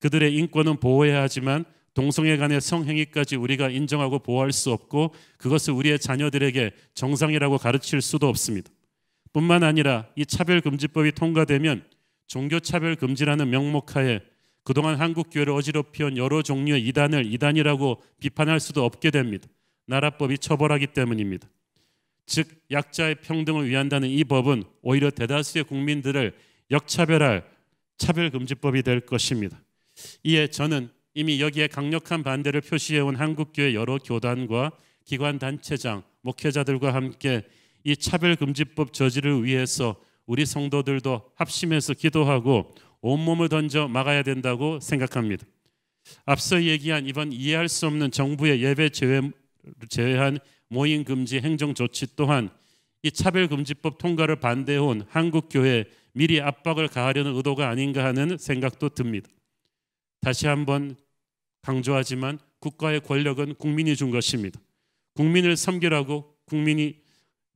그들의 인권은 보호해야 하지만 동성애 간의 성행위까지 우리가 인정하고 보호할 수 없고 그것을 우리의 자녀들에게 정상이라고 가르칠 수도 없습니다. 뿐만 아니라 이 차별금지법이 통과되면 종교차별금지라는 명목하에 그동안 한국교회를 어지럽혀온 여러 종류의 이단을 이단이라고 비판할 수도 없게 됩니다. 나라법이 처벌하기 때문입니다. 즉 약자의 평등을 위한다는 이 법은 오히려 대다수의 국민들을 역차별할 차별금지법이 될 것입니다. 이에 저는 이미 여기에 강력한 반대를 표시해온 한국교회 여러 교단과 기관단체장, 목회자들과 함께 이 차별금지법 저지를 위해서 우리 성도들도 합심해서 기도하고 온몸을 던져 막아야 된다고 생각합니다. 앞서 얘기한 이번 이해할 수 없는 정부의 예배 제외한 모임 금지 행정 조치 또한 이 차별금지법 통과를 반대해온 한국교회에 미리 압박을 가하려는 의도가 아닌가 하는 생각도 듭니다. 다시 한번 강조하지만 국가의 권력은 국민이 준 것입니다. 국민을 섬기라고 국민이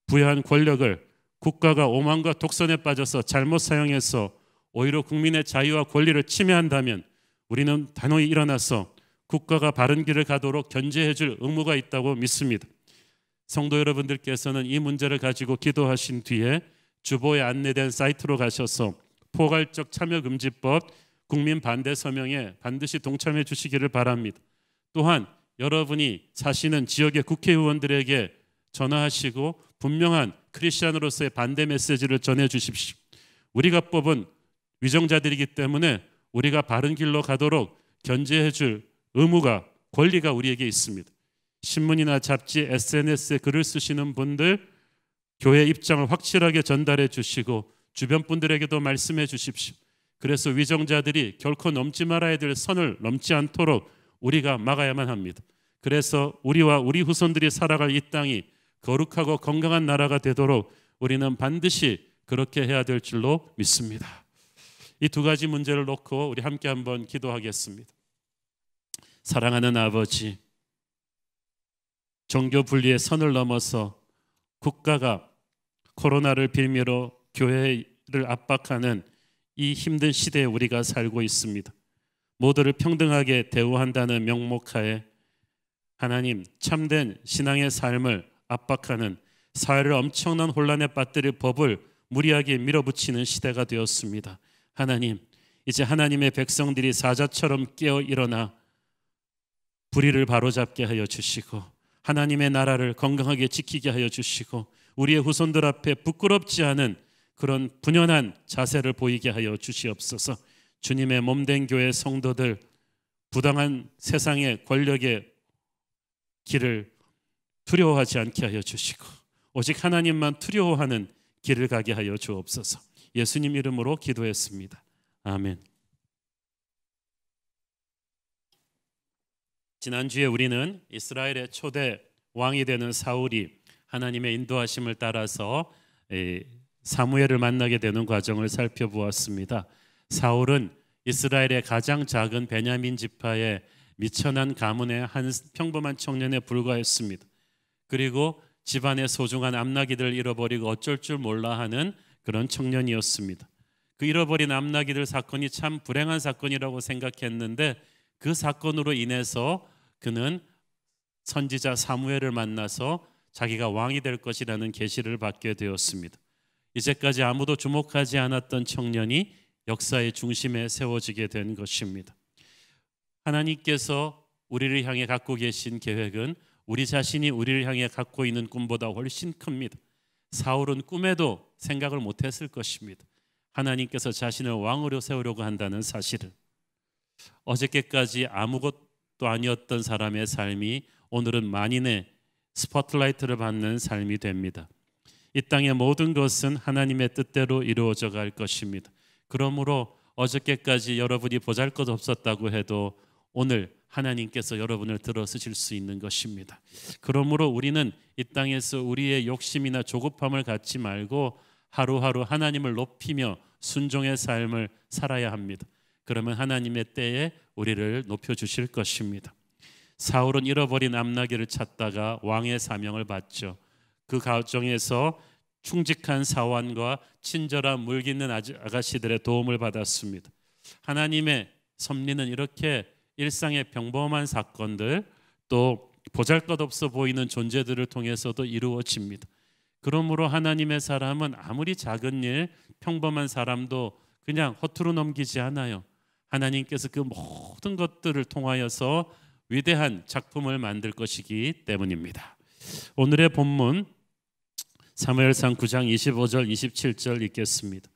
부여한 권력을 국가가 오만과 독선에 빠져서 잘못 사용해서 오히려 국민의 자유와 권리를 침해한다면 우리는 단호히 일어나서 국가가 바른 길을 가도록 견제해 줄 의무가 있다고 믿습니다. 성도 여러분들께서는 이 문제를 가지고 기도하신 뒤에 주보에 안내된 사이트로 가셔서 포괄적 참여금지법 국민 반대 서명에 반드시 동참해 주시기를 바랍니다. 또한 여러분이 사시는 지역의 국회의원들에게 전화하시고 분명한 크리스찬으로서의 반대 메시지를 전해 주십시오. 우리가 뽑은 위정자들이기 때문에 우리가 바른 길로 가도록 견제해 줄 의무가 권리가 우리에게 있습니다. 신문이나 잡지, SNS에 글을 쓰시는 분들 교회 입장을 확실하게 전달해 주시고 주변 분들에게도 말씀해 주십시오. 그래서 위정자들이 결코 넘지 말아야 될 선을 넘지 않도록 우리가 막아야만 합니다. 그래서 우리와 우리 후손들이 살아갈 이 땅이 거룩하고 건강한 나라가 되도록 우리는 반드시 그렇게 해야 될 줄로 믿습니다. 이 두 가지 문제를 놓고 우리 함께 한번 기도하겠습니다. 사랑하는 아버지, 종교 분리의 선을 넘어서 국가가 코로나를 빌미로 교회를 압박하는 이 힘든 시대에 우리가 살고 있습니다. 모두를 평등하게 대우한다는 명목하에 하나님 참된 신앙의 삶을 압박하는 사회를 엄청난 혼란에 빠뜨릴 법을 무리하게 밀어붙이는 시대가 되었습니다. 하나님, 이제 하나님의 백성들이 사자처럼 깨어 일어나 불의를 바로잡게 하여 주시고 하나님의 나라를 건강하게 지키게 하여 주시고 우리의 후손들 앞에 부끄럽지 않은 그런 분연한 자세를 보이게 하여 주시옵소서. 주님의 몸된 교회 성도들 부당한 세상의 권력의 길을 두려워하지 않게 하여 주시고 오직 하나님만 두려워하는 길을 가게 하여 주옵소서. 예수님 이름으로 기도했습니다. 아멘. 지난주에 우리는 이스라엘의 초대 왕이 되는 사울이 하나님의 인도하심을 따라서 사무엘을 만나게 되는 과정을 살펴보았습니다. 사울은 이스라엘의 가장 작은 베냐민 지파의 미천한 가문의 한 평범한 청년에 불과했습니다. 그리고 집안의 소중한 암나기들을 잃어버리고 어쩔 줄 몰라 하는 그런 청년이었습니다. 그 잃어버린 암나기들 사건이 참 불행한 사건이라고 생각했는데 그 사건으로 인해서 그는 선지자 사무엘을 만나서 자기가 왕이 될 것이라는 계시를 받게 되었습니다. 이제까지 아무도 주목하지 않았던 청년이 역사의 중심에 세워지게 된 것입니다. 하나님께서 우리를 향해 갖고 계신 계획은 우리 자신이 우리를 향해 갖고 있는 꿈보다 훨씬 큽니다. 사울은 꿈에도 생각을 못했을 것입니다. 하나님께서 자신을 왕으로 세우려고 한다는 사실을. 어저께까지 아무것도 아니었던 사람의 삶이 오늘은 만인의 스포트라이트를 받는 삶이 됩니다. 이 땅의 모든 것은 하나님의 뜻대로 이루어져 갈 것입니다. 그러므로 어저께까지 여러분이 보잘것없었다고 해도 오늘 하나님께서 여러분을 들어쓰실 수 있는 것입니다. 그러므로 우리는 이 땅에서 우리의 욕심이나 조급함을 갖지 말고 하루하루 하나님을 높이며 순종의 삶을 살아야 합니다. 그러면 하나님의 때에 우리를 높여주실 것입니다. 사울은 잃어버린 암나기를 찾다가 왕의 사명을 받죠. 그 과정에서 충직한 사원과 친절한 물깃는 아가씨들의 도움을 받았습니다. 하나님의 섭리는 이렇게 일상의 평범한 사건들 또 보잘것없어 보이는 존재들을 통해서도 이루어집니다. 그러므로 하나님의 사람은 아무리 작은 일, 평범한 사람도 그냥 허투루 넘기지 않아요. 하나님께서 그 모든 것들을 통하여서 위대한 작품을 만들 것이기 때문입니다. 오늘의 본문 사무엘상 9장 25절 27절 읽겠습니다.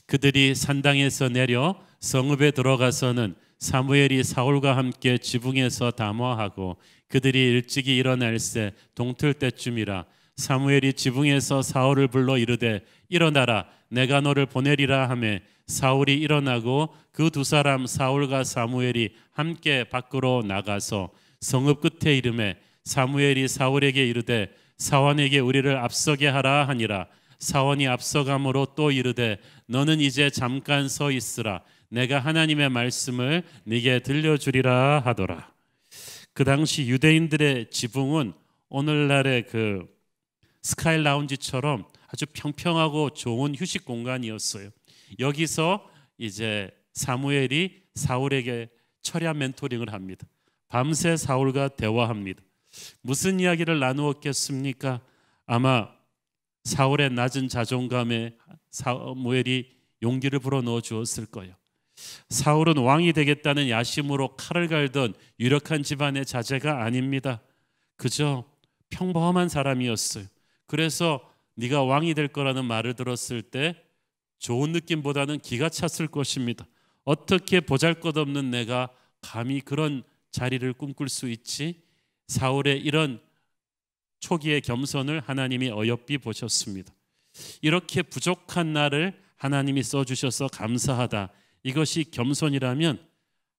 그들이 산당에서 내려 성읍에 들어가서는 사무엘이 사울과 함께 지붕에서 담화하고 그들이 일찍이 일어날새 동틀 때쯤이라. 사무엘이 지붕에서 사울을 불러 이르되 일어나라, 내가 너를 보내리라 하매 사울이 일어나고 그 두 사람 사울과 사무엘이 함께 밖으로 나가서 성읍 끝에 이르매 사무엘이 사울에게 이르되 사원에게 우리를 앞서게 하라 하니라. 사원이 앞서감으로 또 이르되 너는 이제 잠깐 서 있으라, 내가 하나님의 말씀을 네게 들려주리라 하더라. 그 당시 유대인들의 지붕은 오늘날의 그 스카이 라운지처럼 아주 평평하고 좋은 휴식 공간이었어요. 여기서 이제 사무엘이 사울에게 철야 멘토링을 합니다. 밤새 사울과 대화합니다. 무슨 이야기를 나누었겠습니까? 아마 사울의 낮은 자존감에 사무엘이 용기를 불어넣어 주었을 거예요. 사울은 왕이 되겠다는 야심으로 칼을 갈던 유력한 집안의 자제가 아닙니다. 그저 평범한 사람이었어요. 그래서 네가 왕이 될 거라는 말을 들었을 때 좋은 느낌보다는 기가 찼을 것입니다. 어떻게 보잘것없는 내가 감히 그런 자리를 꿈꿀 수 있지? 사울의 이런 초기의 겸손을 하나님이 어여삐 보셨습니다. 이렇게 부족한 나를 하나님이 써주셔서 감사하다. 이것이 겸손이라면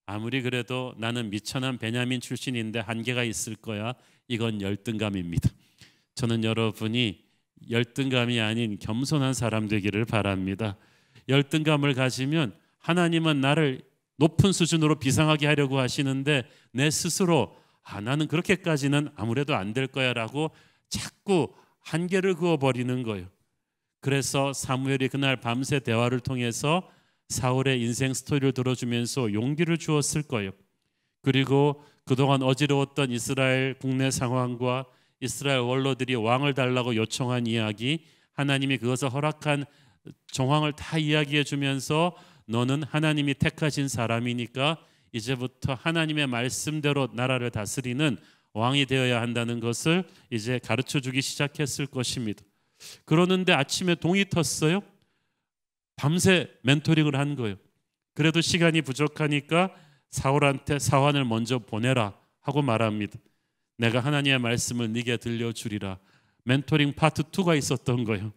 아무리 그래도 나는 미천한 베냐민 출신인데 한계가 있을 거야. 이건 열등감입니다. 저는 여러분이 열등감이 아닌 겸손한 사람 되기를 바랍니다. 열등감을 가지면 하나님은 나를 높은 수준으로 비상하게 하려고 하시는데 내 스스로 나는 그렇게까지는 아무래도 안 될 거야 라고 자꾸 한계를 그어버리는 거예요. 그래서 사무엘이 그날 밤새 대화를 통해서 사울의 인생 스토리를 들어주면서 용기를 주었을 거예요. 그리고 그동안 어지러웠던 이스라엘 국내 상황과 이스라엘 원로들이 왕을 달라고 요청한 이야기, 하나님이 그것을 허락한 정황을 다 이야기해 주면서 너는 하나님이 택하신 사람이니까 이제부터 하나님의 말씀대로 나라를 다스리는 왕이 되어야 한다는 것을 이제 가르쳐주기 시작했을 것입니다. 그러는데 아침에 동이 텄어요. 밤새 멘토링을 한 거예요. 그래도 시간이 부족하니까 사울한테 사환을 먼저 보내라 하고 말합니다. 내가 하나님의 말씀을 네게 들려주리라. 멘토링 파트 2가 있었던 거예요.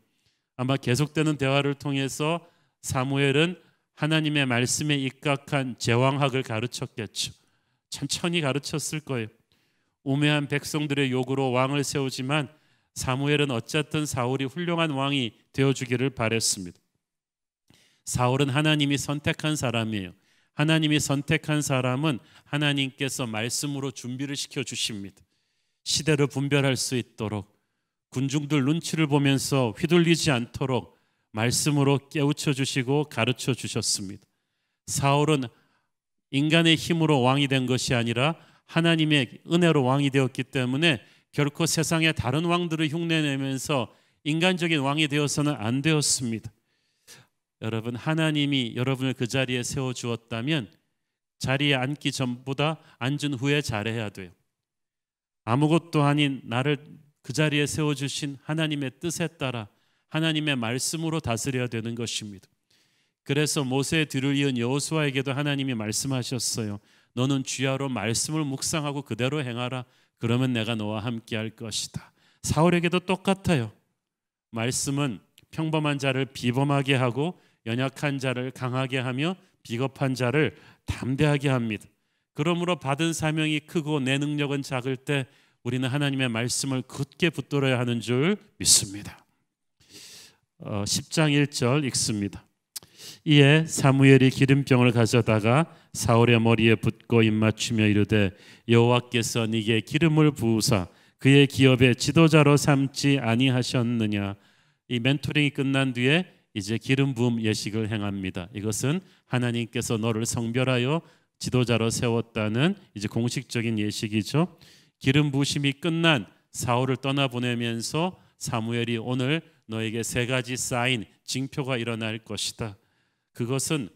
아마 계속되는 대화를 통해서 사무엘은 하나님의 말씀에 입각한 제왕학을 가르쳤겠죠. 천천히 가르쳤을 거예요. 우매한 백성들의 요구로 왕을 세우지만 사무엘은 어쨌든 사울이 훌륭한 왕이 되어주기를 바랬습니다. 사울은 하나님이 선택한 사람이에요. 하나님이 선택한 사람은 하나님께서 말씀으로 준비를 시켜주십니다. 시대를 분별할 수 있도록, 군중들 눈치를 보면서 휘둘리지 않도록 말씀으로 깨우쳐 주시고 가르쳐 주셨습니다. 사울은 인간의 힘으로 왕이 된 것이 아니라 하나님의 은혜로 왕이 되었기 때문에 결코 세상의 다른 왕들을 흉내내면서 인간적인 왕이 되어서는 안 되었습니다. 여러분, 하나님이 여러분을 그 자리에 세워주었다면 자리에 앉기 전보다 앉은 후에 잘해야 돼요. 아무것도 아닌 나를 그 자리에 세워주신 하나님의 뜻에 따라 하나님의 말씀으로 다스려야 되는 것입니다. 그래서 모세의 뒤를 이은 여호수아에게도 하나님이 말씀하셨어요. 너는 주야로 말씀을 묵상하고 그대로 행하라. 그러면 내가 너와 함께 할 것이다. 사울에게도 똑같아요. 말씀은 평범한 자를 비범하게 하고 연약한 자를 강하게 하며 비겁한 자를 담대하게 합니다. 그러므로 받은 사명이 크고 내 능력은 작을 때 우리는 하나님의 말씀을 굳게 붙들어야 하는 줄 믿습니다. 10장 1절 읽습니다. 이에 사무엘이 기름병을 가져다가 사울의 머리에 붓고 입맞추며 이르되 여호와께서 네게 기름을 부으사 그의 기업의 지도자로 삼지 아니하셨느냐. 이 멘토링이 끝난 뒤에 이제 기름 부음 예식을 행합니다. 이것은 하나님께서 너를 성별하여 지도자로 세웠다는 이제 공식적인 예식이죠. 기름 부으심이 끝난 사울을 떠나보내면서 사무엘이 오늘 너에게 3가지 사인, 징표가 일어날 것이다. 그것은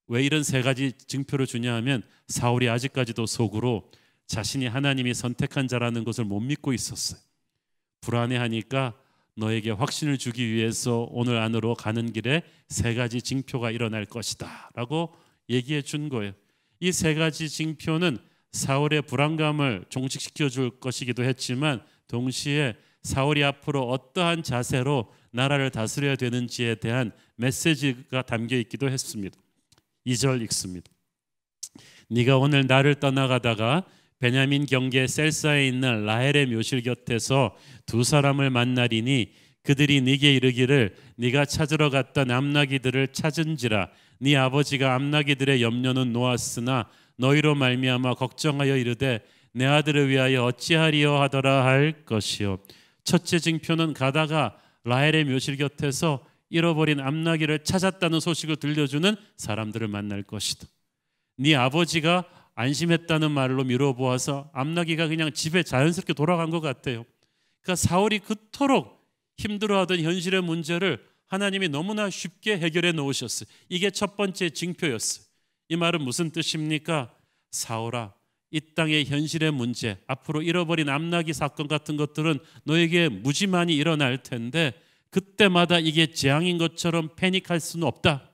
왜 이런 3가지 징표를 주냐 하면 사울이 아직까지도 속으로 자신이 하나님이 선택한 자라는 것을 못 믿고 있었어요. 불안해하니까 너에게 확신을 주기 위해서 오늘 안으로 가는 길에 3가지 징표가 일어날 것이다 라고 얘기해 준 거예요. 이 3가지 징표는 사울의 불안감을 종식시켜 줄 것이기도 했지만 동시에 사울이 앞으로 어떠한 자세로 나라를 다스려야 되는지에 대한 메시지가 담겨 있기도 했습니다. 2절 읽습니다. 네가 오늘 나를 떠나가다가 베냐민 경계 셀사에 있는 라헬의 묘실 곁에서 2 사람을 만나리니 그들이 네게 이르기를 네가 찾으러 갔던 암나기들을 찾은지라 네 아버지가 암나기들의 염려는 놓았으나 너희로 말미암아 걱정하여 이르되 내 아들을 위하여 어찌하리요 하더라 할 것이요. 첫째 징표는 가다가 라헬의 묘실 곁에서 잃어버린 암나기를 찾았다는 소식을 들려주는 사람들을 만날 것이다. 네 아버지가 안심했다는 말로 미뤄보아서 암나기가 그냥 집에 자연스럽게 돌아간 것 같아요. 그러니까 사울이 그토록 힘들어하던 현실의 문제를 하나님이 너무나 쉽게 해결해 놓으셨어요. 이게 첫 번째 징표였어요. 이 말은 무슨 뜻입니까? 사울아, 이 땅의 현실의 문제, 앞으로 잃어버린 암나기 사건 같은 것들은 너에게 무지만이 일어날 텐데 그때마다 이게 재앙인 것처럼 패닉할 수는 없다.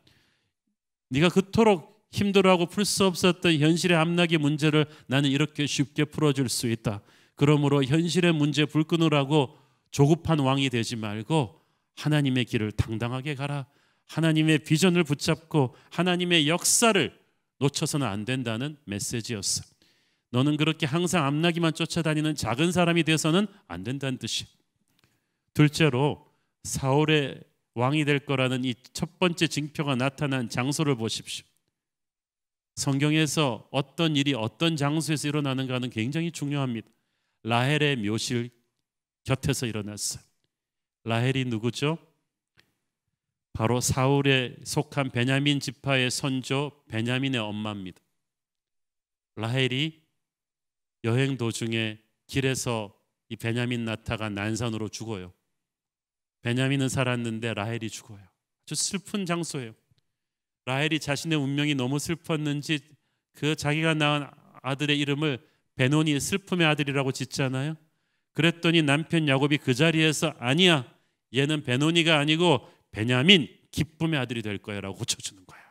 네가 그토록 힘들어하고 풀 수 없었던 현실의 암나기 문제를 나는 이렇게 쉽게 풀어줄 수 있다. 그러므로 현실의 문제 불 끊으라고 조급한 왕이 되지 말고 하나님의 길을 당당하게 가라. 하나님의 비전을 붙잡고 하나님의 역사를 놓쳐서는 안 된다는 메시지였어요. 너는 그렇게 항상 암나기만 쫓아다니는 작은 사람이 되어서는 안 된다는 뜻이에요. 둘째로 사울의 왕이 될 거라는 이 첫 번째 징표가 나타난 장소를 보십시오. 성경에서 어떤 일이 어떤 장소에서 일어나는가는 굉장히 중요합니다. 라헬의 묘실 곁에서 일어났어요. 라헬이 누구죠? 바로 사울에 속한 베냐민 지파의 선조 베냐민의 엄마입니다. 라헬이 여행 도중에 길에서 이 베냐민 나타가 난산으로 죽어요. 베냐민은 살았는데 라헬이 죽어요. 아주 슬픈 장소예요. 라헬이 자신의 운명이 너무 슬펐는지 그 자기가 낳은 아들의 이름을 베노니 슬픔의 아들이라고 짓잖아요. 그랬더니 남편 야곱이 그 자리에서 아니야, 얘는 베노니가 아니고 베냐민 기쁨의 아들이 될 거야 라고 고쳐주는 거야.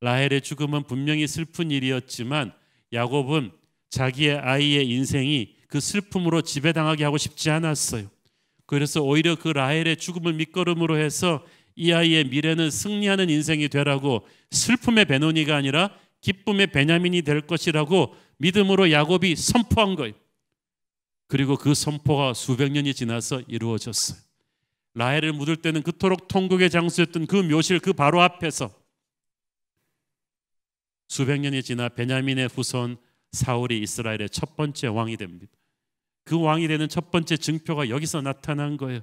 라헬의 죽음은 분명히 슬픈 일이었지만 야곱은 자기의 아이의 인생이 그 슬픔으로 지배당하게 하고 싶지 않았어요. 그래서 오히려 그 라헬의 죽음을 밑거름으로 해서 이 아이의 미래는 승리하는 인생이 되라고 슬픔의 베노니가 아니라 기쁨의 베냐민이 될 것이라고 믿음으로 야곱이 선포한 거예요. 그리고 그 선포가 수백 년이 지나서 이루어졌어요. 라헬을 묻을 때는 그토록 통곡의 장소였던 그 묘실 그 바로 앞에서 수백 년이 지나 베냐민의 후손 사울이 이스라엘의 첫 번째 왕이 됩니다. 그 왕이 되는 첫 번째 증표가 여기서 나타난 거예요.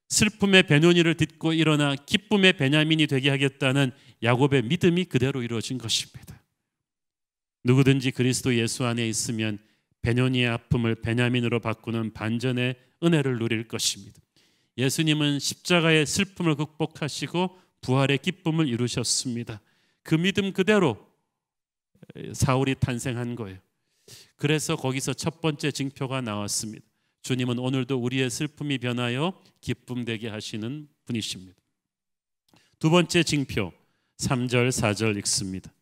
슬픔의 베노니를 딛고 일어나 기쁨의 베냐민이 되게 하겠다는 야곱의 믿음이 그대로 이루어진 것입니다. 누구든지 그리스도 예수 안에 있으면 베노니의 아픔을 베냐민으로 바꾸는 반전의 은혜를 누릴 것입니다. 예수님은 십자가의 슬픔을 극복하시고 부활의 기쁨을 이루셨습니다. 그 믿음 그대로 사울이 탄생한 거예요. 그래서 거기서 첫 번째 징표가 나왔습니다. 주님은 오늘도 우리의 슬픔이 변하여 기쁨 되게 하시는 분이십니다. 두 번째 징표 3절 4절 읽습니다.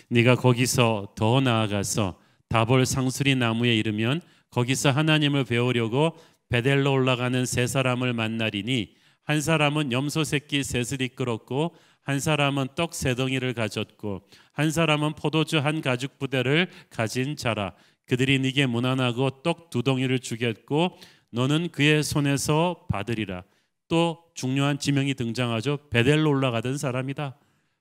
네가 거기서 더 나아가서 다볼 상수리 나무에 이르면 거기서 하나님을 배우려고 베델로 올라가는 3사람을 만나리니 한 사람은 염소 새끼 셋을 이끌었고 한 사람은 떡 3덩이를 가졌고 한 사람은 포도주 1 가죽 부대를 가진 자라. 그들이 네게 문안하고 떡 2덩이를 주겠고 너는 그의 손에서 받으리라. 또 중요한 지명이 등장하죠. 베델로 올라가던 사람이다.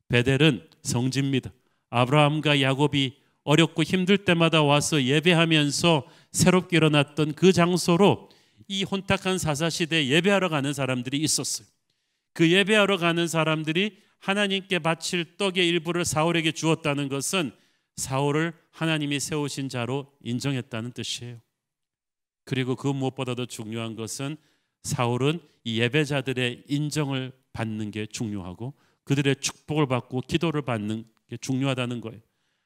베델은 성지입니다. 아브라함과 야곱이 어렵고 힘들 때마다 와서 예배하면서 새롭게 일어났던 그 장소로 이 혼탁한 사사시대에 예배하러 가는 사람들이 있었어요. 그 예배하러 가는 사람들이 하나님께 바칠 떡의 일부를 사울에게 주었다는 것은 사울을 하나님이 세우신 자로 인정했다는 뜻이에요. 그리고 그 무엇보다도 중요한 것은 사울은 이 예배자들의 인정을 받는 게 중요하고 그들의 축복을 받고 기도를 받는 게 중요하다는 거예요.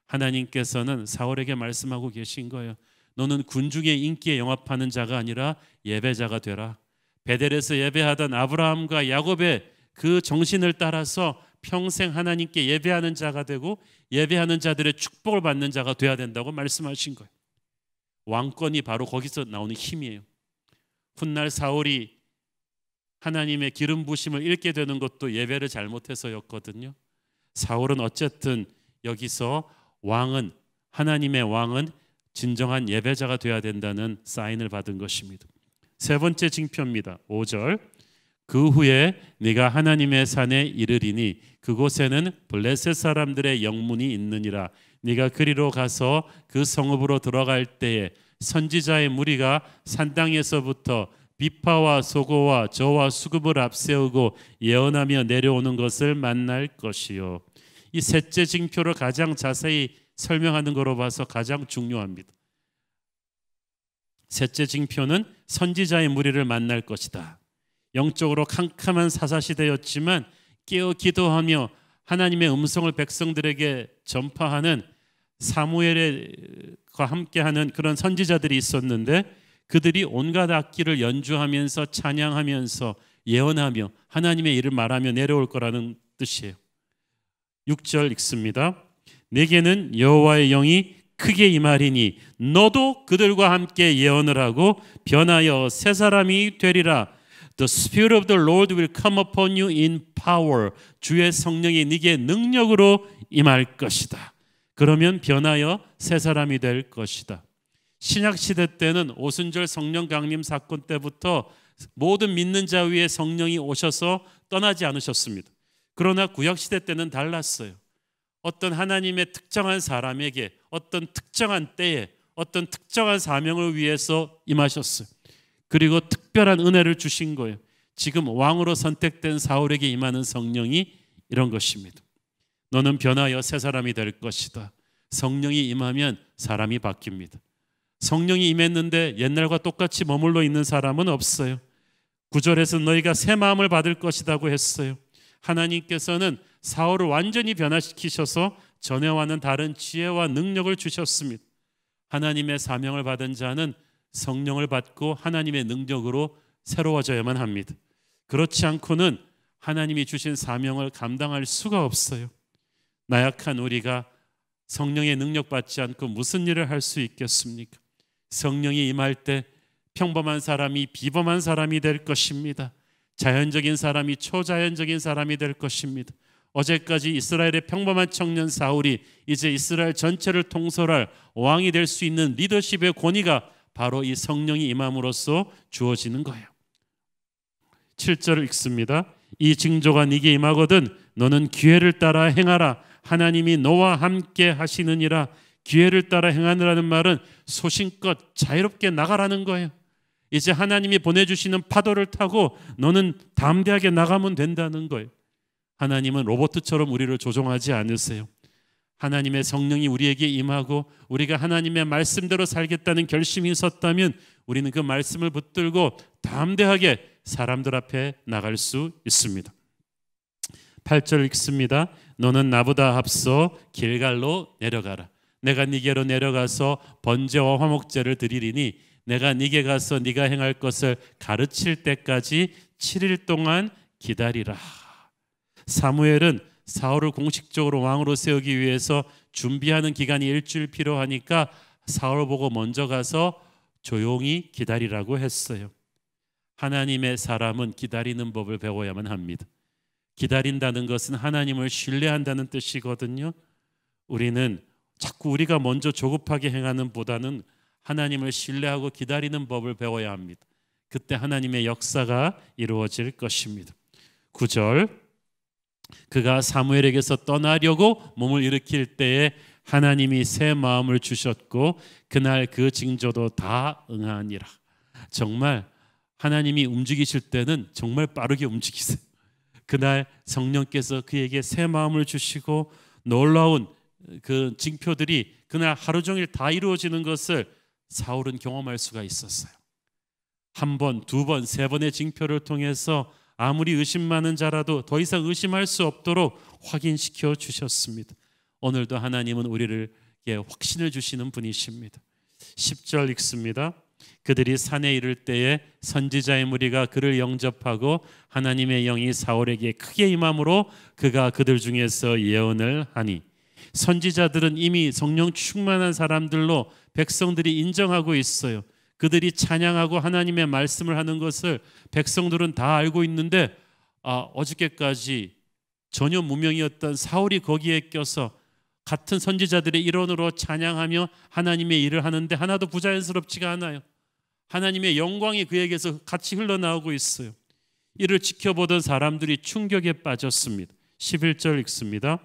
하나님께서는 사울에게 말씀하고 계신 거예요. 너는 군중의 인기에 영합하는 자가 아니라 예배자가 되라. 베델에서 예배하던 아브라함과 야곱의 그 정신을 따라서 평생 하나님께 예배하는 자가 되고 예배하는 자들의 축복을 받는 자가 돼야 된다고 말씀하신 거예요. 왕권이 바로 거기서 나오는 힘이에요. 훗날 사울이 하나님의 기름 부심을 잃게 되는 것도 예배를 잘못해서였거든요. 사울은 어쨌든 여기서 왕은, 하나님의 왕은 진정한 예배자가 되어야 된다는 사인을 받은 것입니다. 세 번째 징표입니다. 5절. 그 후에 네가 하나님의 산에 이르리니 그곳에는 블레셋 사람들의 영문이 있느니라. 네가 그리로 가서 그 성읍으로 들어갈 때에 선지자의 무리가 산 땅에서부터 비파와 소고와 저와 수급을 앞세우고 예언하며 내려오는 것을 만날 것이요. 이 셋째 징표를 가장 자세히 설명하는 거로 봐서 가장 중요합니다. 셋째 징표는 선지자의 무리를 만날 것이다. 영적으로 캄캄한 사사시대였지만 깨어 기도하며 하나님의 음성을 백성들에게 전파하는 사무엘과 함께하는 그런 선지자들이 있었는데 그들이 온갖 악기를 연주하면서 찬양하면서 예언하며 하나님의 일을 말하며 내려올 거라는 뜻이에요. 6절 읽습니다. 내게는 여호와의 영이 크게 임하리니 너도 그들과 함께 예언을 하고 변하여 새 사람이 되리라. The Spirit of the Lord will come upon you in power. 주의 성령이 네게 능력으로 임할 것이다. 그러면 변하여 새 사람이 될 것이다. 신약시대 때는 오순절 성령 강림 사건 때부터 모든 믿는 자 위에 성령이 오셔서 떠나지 않으셨습니다. 그러나 구약시대 때는 달랐어요. 어떤 하나님의 특정한 사람에게 어떤 특정한 때에 어떤 특정한 사명을 위해서 임하셨어요. 그리고 특별한 은혜를 주신 거예요. 지금 왕으로 선택된 사울에게 임하는 성령이 이런 것입니다. 너는 변하여 새 사람이 될 것이다. 성령이 임하면 사람이 바뀝니다. 성령이 임했는데 옛날과 똑같이 머물러 있는 사람은 없어요. 9절에서 너희가 새 마음을 받을 것이라고 했어요. 하나님께서는 사울을 완전히 변화시키셔서 전에와는 다른 지혜와 능력을 주셨습니다. 하나님의 사명을 받은 자는 성령을 받고 하나님의 능력으로 새로워져야만 합니다. 그렇지 않고는 하나님이 주신 사명을 감당할 수가 없어요. 나약한 우리가 성령의 능력 받지 않고 무슨 일을 할 수 있겠습니까? 성령이 임할 때 평범한 사람이 비범한 사람이 될 것입니다. 자연적인 사람이 초자연적인 사람이 될 것입니다. 어제까지 이스라엘의 평범한 청년 사울이 이제 이스라엘 전체를 통솔할 왕이 될 수 있는 리더십의 권위가 바로 이 성령이 임함으로써 주어지는 거예요. 7절을 읽습니다. 이 징조가 네게 임하거든 너는 기회를 따라 행하라. 하나님이 너와 함께 하시느니라. 기회를 따라 행하느라는 말은 소신껏 자유롭게 나가라는 거예요. 이제 하나님이 보내주시는 파도를 타고 너는 담대하게 나가면 된다는 거예요. 하나님은 로봇처럼 우리를 조종하지 않으세요. 하나님의 성령이 우리에게 임하고 우리가 하나님의 말씀대로 살겠다는 결심이 있었다면 우리는 그 말씀을 붙들고 담대하게 사람들 앞에 나갈 수 있습니다. 8절 읽습니다. 너는 나보다 앞서 길갈로 내려가라. 내가 네게로 내려가서 번제와 화목제를 드리리니 내가 네게 가서 네가 행할 것을 가르칠 때까지 7일 동안 기다리라. 사무엘은 사울을 공식적으로 왕으로 세우기 위해서 준비하는 기간이 일주일 필요하니까 사울 보고 먼저 가서 조용히 기다리라고 했어요. 하나님의 사람은 기다리는 법을 배워야만 합니다. 기다린다는 것은 하나님을 신뢰한다는 뜻이거든요. 우리는 자꾸 우리가 먼저 조급하게 행하는 보다는 하나님을 신뢰하고 기다리는 법을 배워야 합니다. 그때 하나님의 역사가 이루어질 것입니다. 9절 그가 사무엘에게서 떠나려고 몸을 일으킬 때에 하나님이 새 마음을 주셨고 그날 그 징조도 다 응하니라. 정말 하나님이 움직이실 때는 정말 빠르게 움직이세요. 그날 성령께서 그에게 새 마음을 주시고 놀라운 그 징표들이 그날 하루 종일 다 이루어지는 것을 사울은 경험할 수가 있었어요. 한 번, 두 번, 세 번의 징표를 통해서 아무리 의심 많은 자라도 더 이상 의심할 수 없도록 확인시켜 주셨습니다. 오늘도 하나님은 우리를 확신을 주시는 분이십니다. 10절 읽습니다. 그들이 산에 이를 때에 선지자의 무리가 그를 영접하고 하나님의 영이 사울에게 크게 임함으로 그가 그들 중에서 예언을 하니, 선지자들은 이미 성령 충만한 사람들로 백성들이 인정하고 있어요. 그들이 찬양하고 하나님의 말씀을 하는 것을 백성들은 다 알고 있는데 어저께까지 전혀 무명이었던 사울이 거기에 껴서 같은 선지자들의 일원으로 찬양하며 하나님의 일을 하는데 하나도 부자연스럽지가 않아요. 하나님의 영광이 그에게서 같이 흘러나오고 있어요. 이를 지켜보던 사람들이 충격에 빠졌습니다. 11절 읽습니다.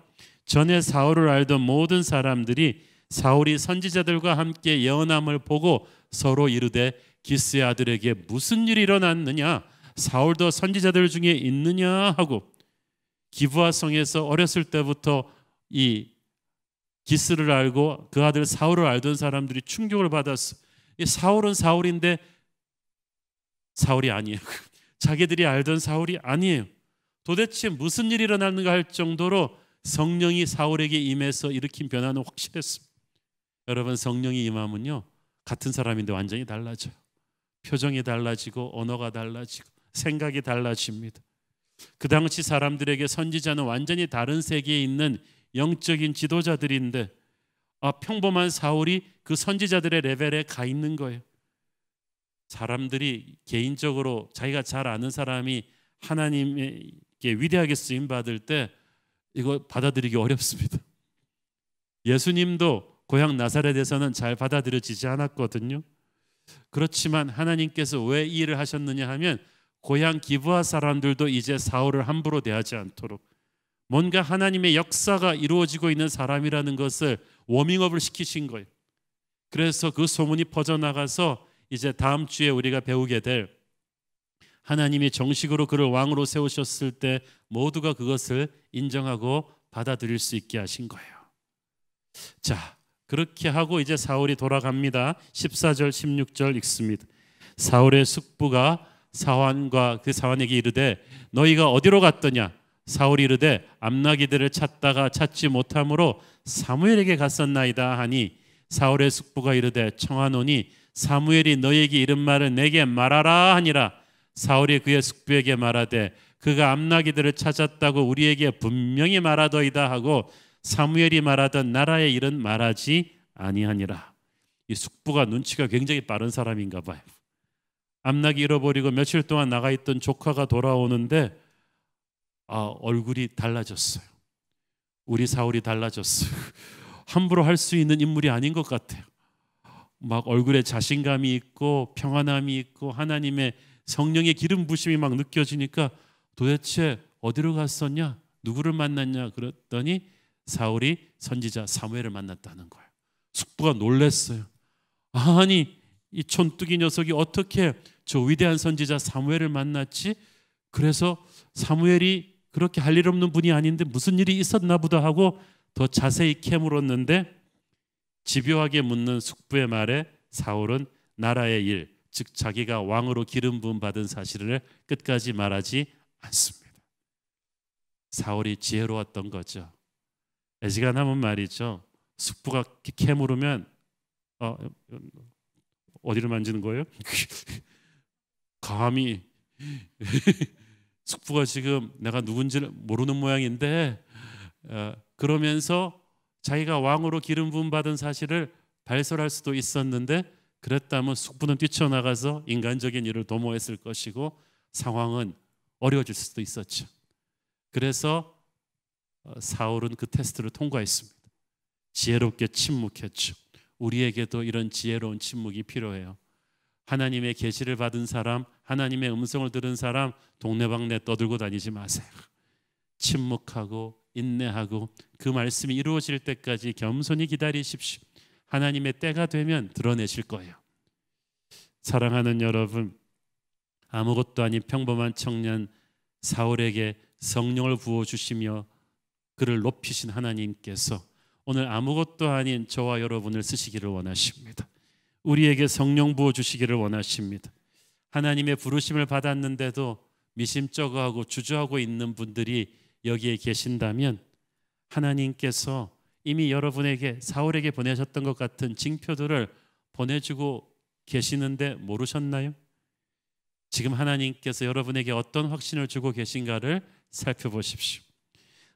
전에 사울을 알던 모든 사람들이 사울이 선지자들과 함께 예언함을 보고 서로 이르되 기스의 아들에게 무슨 일이 일어났느냐, 사울도 선지자들 중에 있느냐 하고, 기브아 성에서 어렸을 때부터 이 기스를 알고 그 아들 사울을 알던 사람들이 충격을 받았어. 이 사울은 사울인데 사울이 아니에요. 자기들이 알던 사울이 아니에요. 도대체 무슨 일이 일어났는가 할 정도로 성령이 사울에게 임해서 일으킨 변화는 확실했습니다. 여러분, 성령이 임하면요, 같은 사람인데 완전히 달라져요. 표정이 달라지고 언어가 달라지고 생각이 달라집니다. 그 당시 사람들에게 선지자는 완전히 다른 세계에 있는 영적인 지도자들인데 평범한 사울이 그 선지자들의 레벨에 가 있는 거예요. 사람들이 개인적으로 자기가 잘 아는 사람이 하나님에게 위대하게 쓰임 받을 때 이거 받아들이기 어렵습니다. 예수님도 고향 나사렛에서는 잘 받아들여지지 않았거든요. 그렇지만 하나님께서 왜 이 일을 하셨느냐 하면 고향 기브아 사람들도 이제 사울을 함부로 대하지 않도록 뭔가 하나님의 역사가 이루어지고 있는 사람이라는 것을 워밍업을 시키신 거예요. 그래서 그 소문이 퍼져나가서 이제 다음 주에 우리가 배우게 될 하나님이 정식으로 그를 왕으로 세우셨을 때 모두가 그것을 인정하고 받아들일 수 있게 하신 거예요. 자, 그렇게 하고 이제 사울이 돌아갑니다. 14절 16절 읽습니다. 사울의 숙부가 사환과 그 사환에게 이르되 너희가 어디로 갔더냐? 사울이 이르되 암나기들을 찾다가 찾지 못함으로 사무엘에게 갔었나이다 하니, 사울의 숙부가 이르되 청하노니 사무엘이 너희에게 이른 말을 내게 말하라 하니라. 사울이 그의 숙부에게 말하되 그가 암나기들을 찾았다고 우리에게 분명히 말하더이다 하고 사무엘이 말하던 나라의 일은 말하지 아니하니라. 이 숙부가 눈치가 굉장히 빠른 사람인가 봐요. 암나기 잃어버리고 며칠 동안 나가 있던 조카가 돌아오는데 얼굴이 달라졌어요. 우리 사울이 달라졌어요. 함부로 할 수 있는 인물이 아닌 것 같아요. 막 얼굴에 자신감이 있고 평안함이 있고 하나님의 성령의 기름 부심이 막 느껴지니까 도대체 어디로 갔었냐? 누구를 만났냐? 그랬더니 사울이 선지자 사무엘을 만났다는 거예요. 숙부가 놀랐어요. 아니, 이 촌뚜기 녀석이 어떻게 저 위대한 선지자 사무엘을 만났지? 그래서 사무엘이 그렇게 할 일 없는 분이 아닌데 무슨 일이 있었나 보다 하고 더 자세히 캐물었는데 집요하게 묻는 숙부의 말에 사울은 나라의 일, 즉 자기가 왕으로 기름 부음 받은 사실을 끝까지 말하지 않습니다. 사울이 지혜로웠던 거죠. 애지간하면 말이죠. 숙부가 캐물으면 어디를 만지는 거예요? 감히 숙부가 지금 내가 누군지를 모르는 모양인데 그러면서 자기가 왕으로 기름 부음 받은 사실을 발설할 수도 있었는데, 그랬다면 숙부는 뛰쳐나가서 인간적인 일을 도모했을 것이고 상황은 어려워질 수도 있었죠. 그래서 사울은 그 테스트를 통과했습니다. 지혜롭게 침묵했죠. 우리에게도 이런 지혜로운 침묵이 필요해요. 하나님의 계시를 받은 사람, 하나님의 음성을 들은 사람 동네방네 떠들고 다니지 마세요. 침묵하고 인내하고 그 말씀이 이루어질 때까지 겸손히 기다리십시오. 하나님의 때가 되면 드러내실 거예요. 사랑하는 여러분, 아무것도 아닌 평범한 청년 사울에게 성령을 부어주시며 그를 높이신 하나님께서 오늘 아무것도 아닌 저와 여러분을 쓰시기를 원하십니다. 우리에게 성령 부어주시기를 원하십니다. 하나님의 부르심을 받았는데도 미심쩍어하고 주저하고 있는 분들이 여기에 계신다면 하나님께서 이미 여러분에게 사울에게 보내셨던 것 같은 징표들을 보내주고 계시는데 모르셨나요? 지금 하나님께서 여러분에게 어떤 확신을 주고 계신가를 살펴보십시오.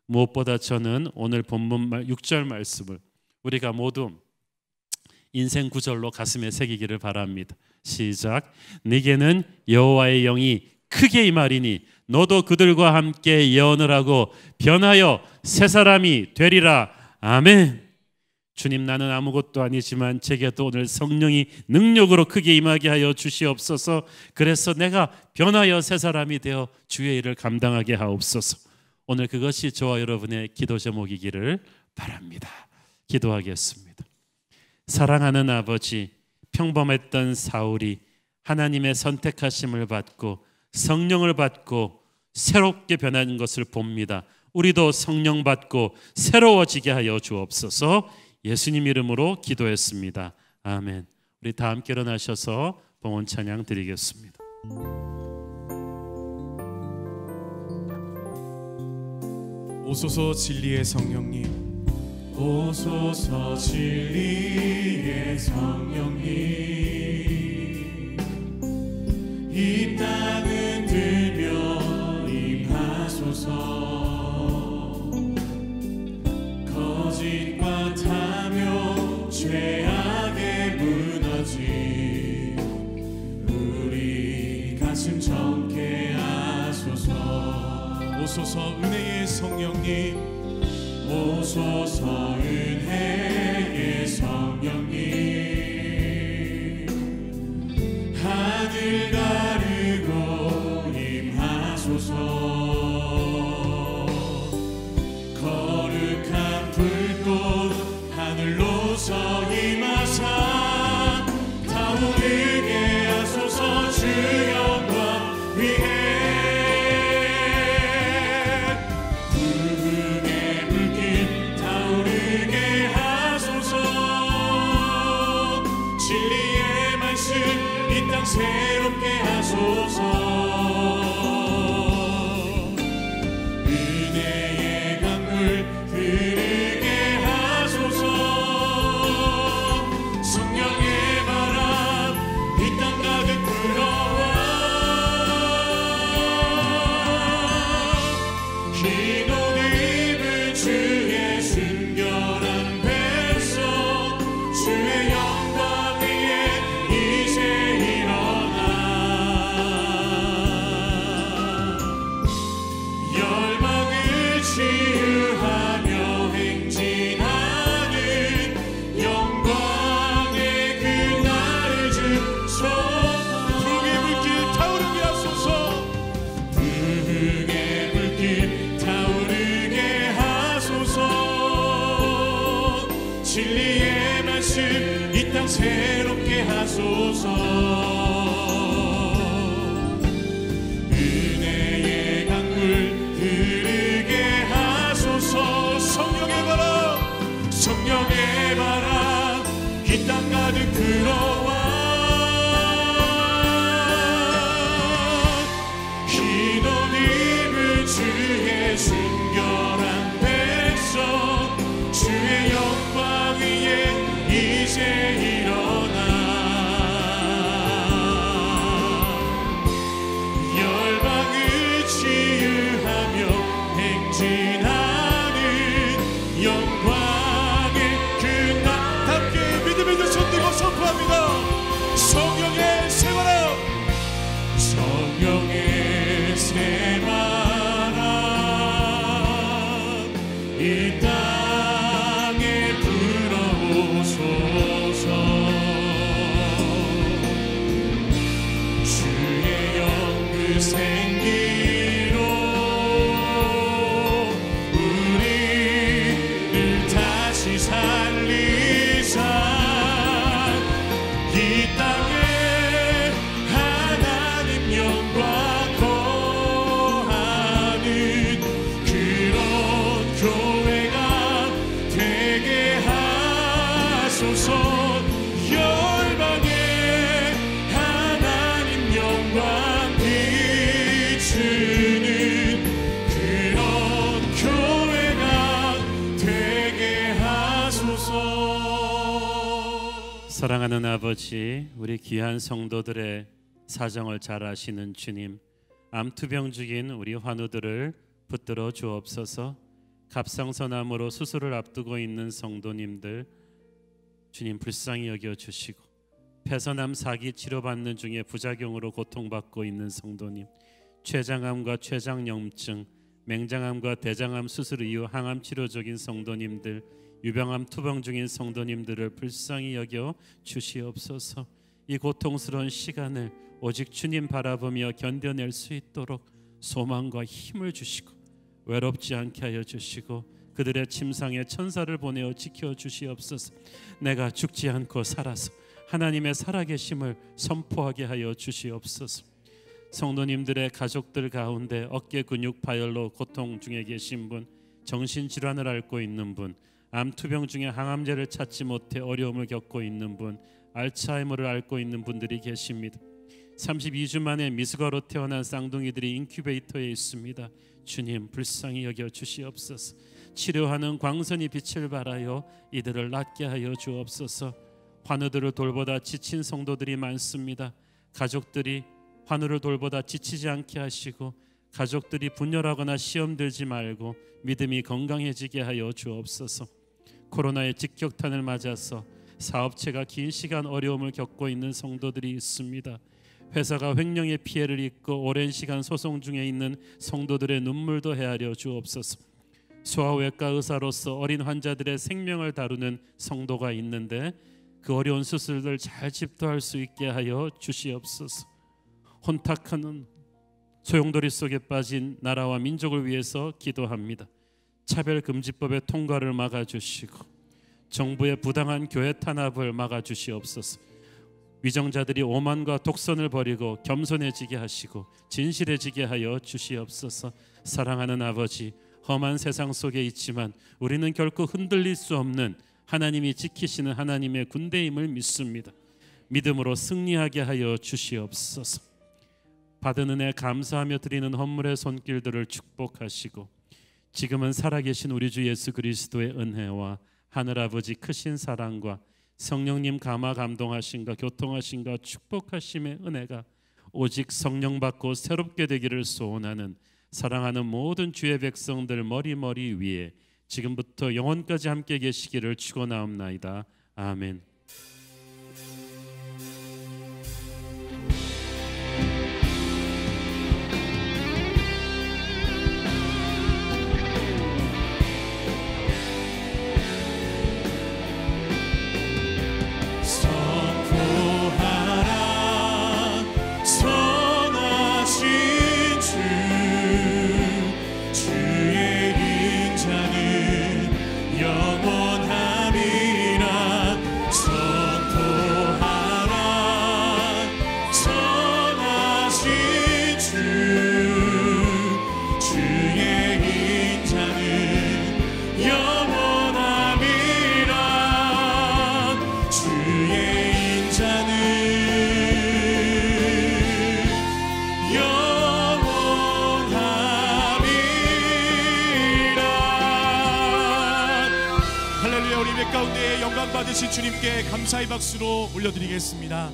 무엇보다 저는 오늘 본문 6절 말씀을 우리가 모두 인생 구절로 가슴에 새기기를 바랍니다. 시작. 네게는 여호와의 영이 크게 임하리니 너도 그들과 함께 예언을 하고 변하여 새 사람이 되리라. 아멘. 주님, 나는 아무것도 아니지만 제게도 오늘 성령이 능력으로 크게 임하게 하여 주시옵소서. 그래서 내가 변하여 새 사람이 되어 주의 일을 감당하게 하옵소서. 오늘 그것이 저와 여러분의 기도 제목이기를 바랍니다. 기도하겠습니다. 사랑하는 아버지, 평범했던 사울이 하나님의 선택하심을 받고 성령을 받고 새롭게 변한 것을 봅니다. 우리도 성령 받고 새로워지게 하여 주옵소서. 예수님 이름으로 기도했습니다. 아멘. 우리 다 함께 일어나셔서 봉헌 찬양 드리겠습니다. 오소서 진리의 성령님, 오소서 진리의 성령님, 이 땅은 들며 임하소서. 거짓과 탐욕 죄악에 무너진 우리 가슴 정케 하소서. 오소서 은혜의 성령님, 오소서 은혜의 성령님, 하늘 가르고 임하소서. 거룩한 불꽃 하늘로서 임하사 타오르게 하소서. 주 영광 위에 새롭게 하소서. 은혜의 강물 흐르게 하소서. 성령의 바람 이 땅 가득 불어와 흰옷 입은 주의 순결한 백성, 주의 영광 위에 이제 치유하며 행진하는 영광의 그날을 주소. 부흥의 불길 타오르게 하소서. 부흥의 불길 타오르게 하소서. 진리의 말씀 이 땅 새롭게 하소서. 은혜의 강물 성령의 바람 이 땅 가득 불어와 흰옷 입은 주의 순결한 백성, 주의 영광 위에 이제 일어나 열방을 치유하며 행진하는 영광의 그날. 함께 믿음의 손 들고 선포합니다. 성령의 새바람, 성령의 새바람 이 땅에 불어오소서. 주의 영 그 생기로 우리를 다시 살리사 이 땅에 하나님 영광 거하는 그런 교회가 되게 하소서. 열방에 하나님 영광 사랑하는 아버지, 우리 귀한 성도들의 사정을 잘 아시는 주님, 암투병 중인 우리 환우들을 붙들어 주옵소서. 갑상선암으로 수술을 앞두고 있는 성도님들 주님 불쌍히 여겨 주시고, 폐선암 사기 치료받는 중에 부작용으로 고통받고 있는 성도님, 췌장암과 췌장염증, 맹장암과 대장암 수술 이후 항암 치료 중인 성도님들, 유병암 투병 중인 성도님들을 불쌍히 여겨 주시옵소서. 이 고통스러운 시간을 오직 주님 바라보며 견뎌낼 수 있도록 소망과 힘을 주시고 외롭지 않게 하여 주시고 그들의 침상에 천사를 보내어 지켜 주시옵소서. 내가 죽지 않고 살아서 하나님의 살아계심을 선포하게 하여 주시옵소서. 성도님들의 가족들 가운데 어깨 근육 파열로 고통 중에 계신 분, 정신질환을 앓고 있는 분, 암투병 중에 항암제를 찾지 못해 어려움을 겪고 있는 분, 알츠하이머를 앓고 있는 분들이 계십니다. 32주 만에 미숙아로 태어난 쌍둥이들이 인큐베이터에 있습니다. 주님 불쌍히 여겨 주시옵소서. 치료하는 광선이 빛을 발하여 이들을 낫게 하여 주옵소서. 환우들을 돌보다 지친 성도들이 많습니다. 가족들이 환우를 돌보다 지치지 않게 하시고 가족들이 분열하거나 시험 들지 말고 믿음이 건강해지게 하여 주옵소서. 코로나의 직격탄을 맞아서 사업체가 긴 시간 어려움을 겪고 있는 성도들이 있습니다. 회사가 횡령의 피해를 입고 오랜 시간 소송 중에 있는 성도들의 눈물도 헤아려 주옵소서. 소아외과 의사로서 어린 환자들의 생명을 다루는 성도가 있는데 그 어려운 수술을 잘 집도할 수 있게 하여 주시옵소서. 혼탁한 소용돌이 속에 빠진 나라와 민족을 위해서 기도합니다. 차별금지법의 통과를 막아주시고 정부의 부당한 교회 탄압을 막아주시옵소서. 위정자들이 오만과 독선을 버리고 겸손해지게 하시고 진실해지게 하여 주시옵소서. 사랑하는 아버지, 험한 세상 속에 있지만 우리는 결코 흔들릴 수 없는 하나님이 지키시는 하나님의 군대임을 믿습니다. 믿음으로 승리하게 하여 주시옵소서. 받은 은혜 감사하며 드리는 헌물의 손길들을 축복하시고 지금은 살아계신 우리 주 예수 그리스도의 은혜와 하늘아버지 크신 사랑과 성령님 감화 감동하심과 교통하심과 축복하심의 은혜가 오직 성령 받고 새롭게 되기를 소원하는 사랑하는 모든 주의 백성들 머리 위에 지금부터 영원까지 함께 계시기를 축원하옵나이다. 아멘. 받으신 주님께 감사의 박수로 올려드리겠습니다.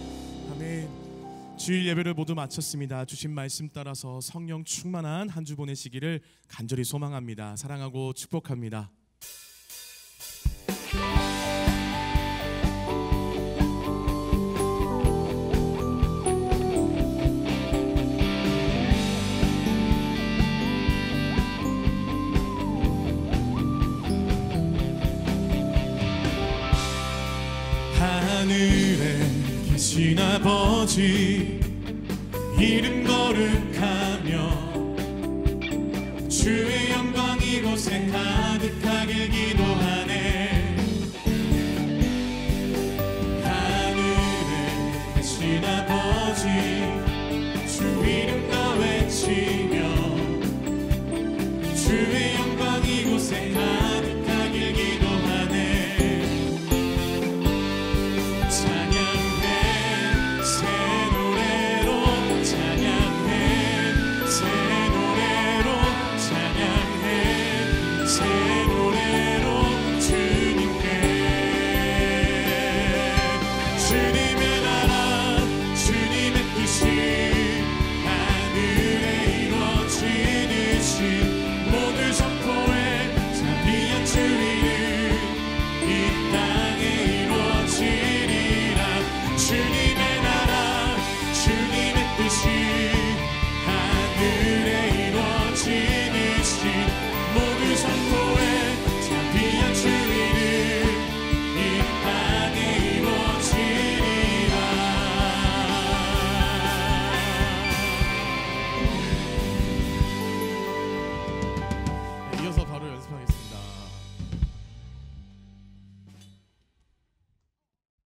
아멘. 주일 예배를 모두 마쳤습니다. 주신 말씀 따라서 성령 충만한 한 주 보내시기를 간절히 소망합니다. 사랑하고 축복합니다. 하늘에 계신 아버지 이름 거룩하며 주의 영광 이곳에 가득하게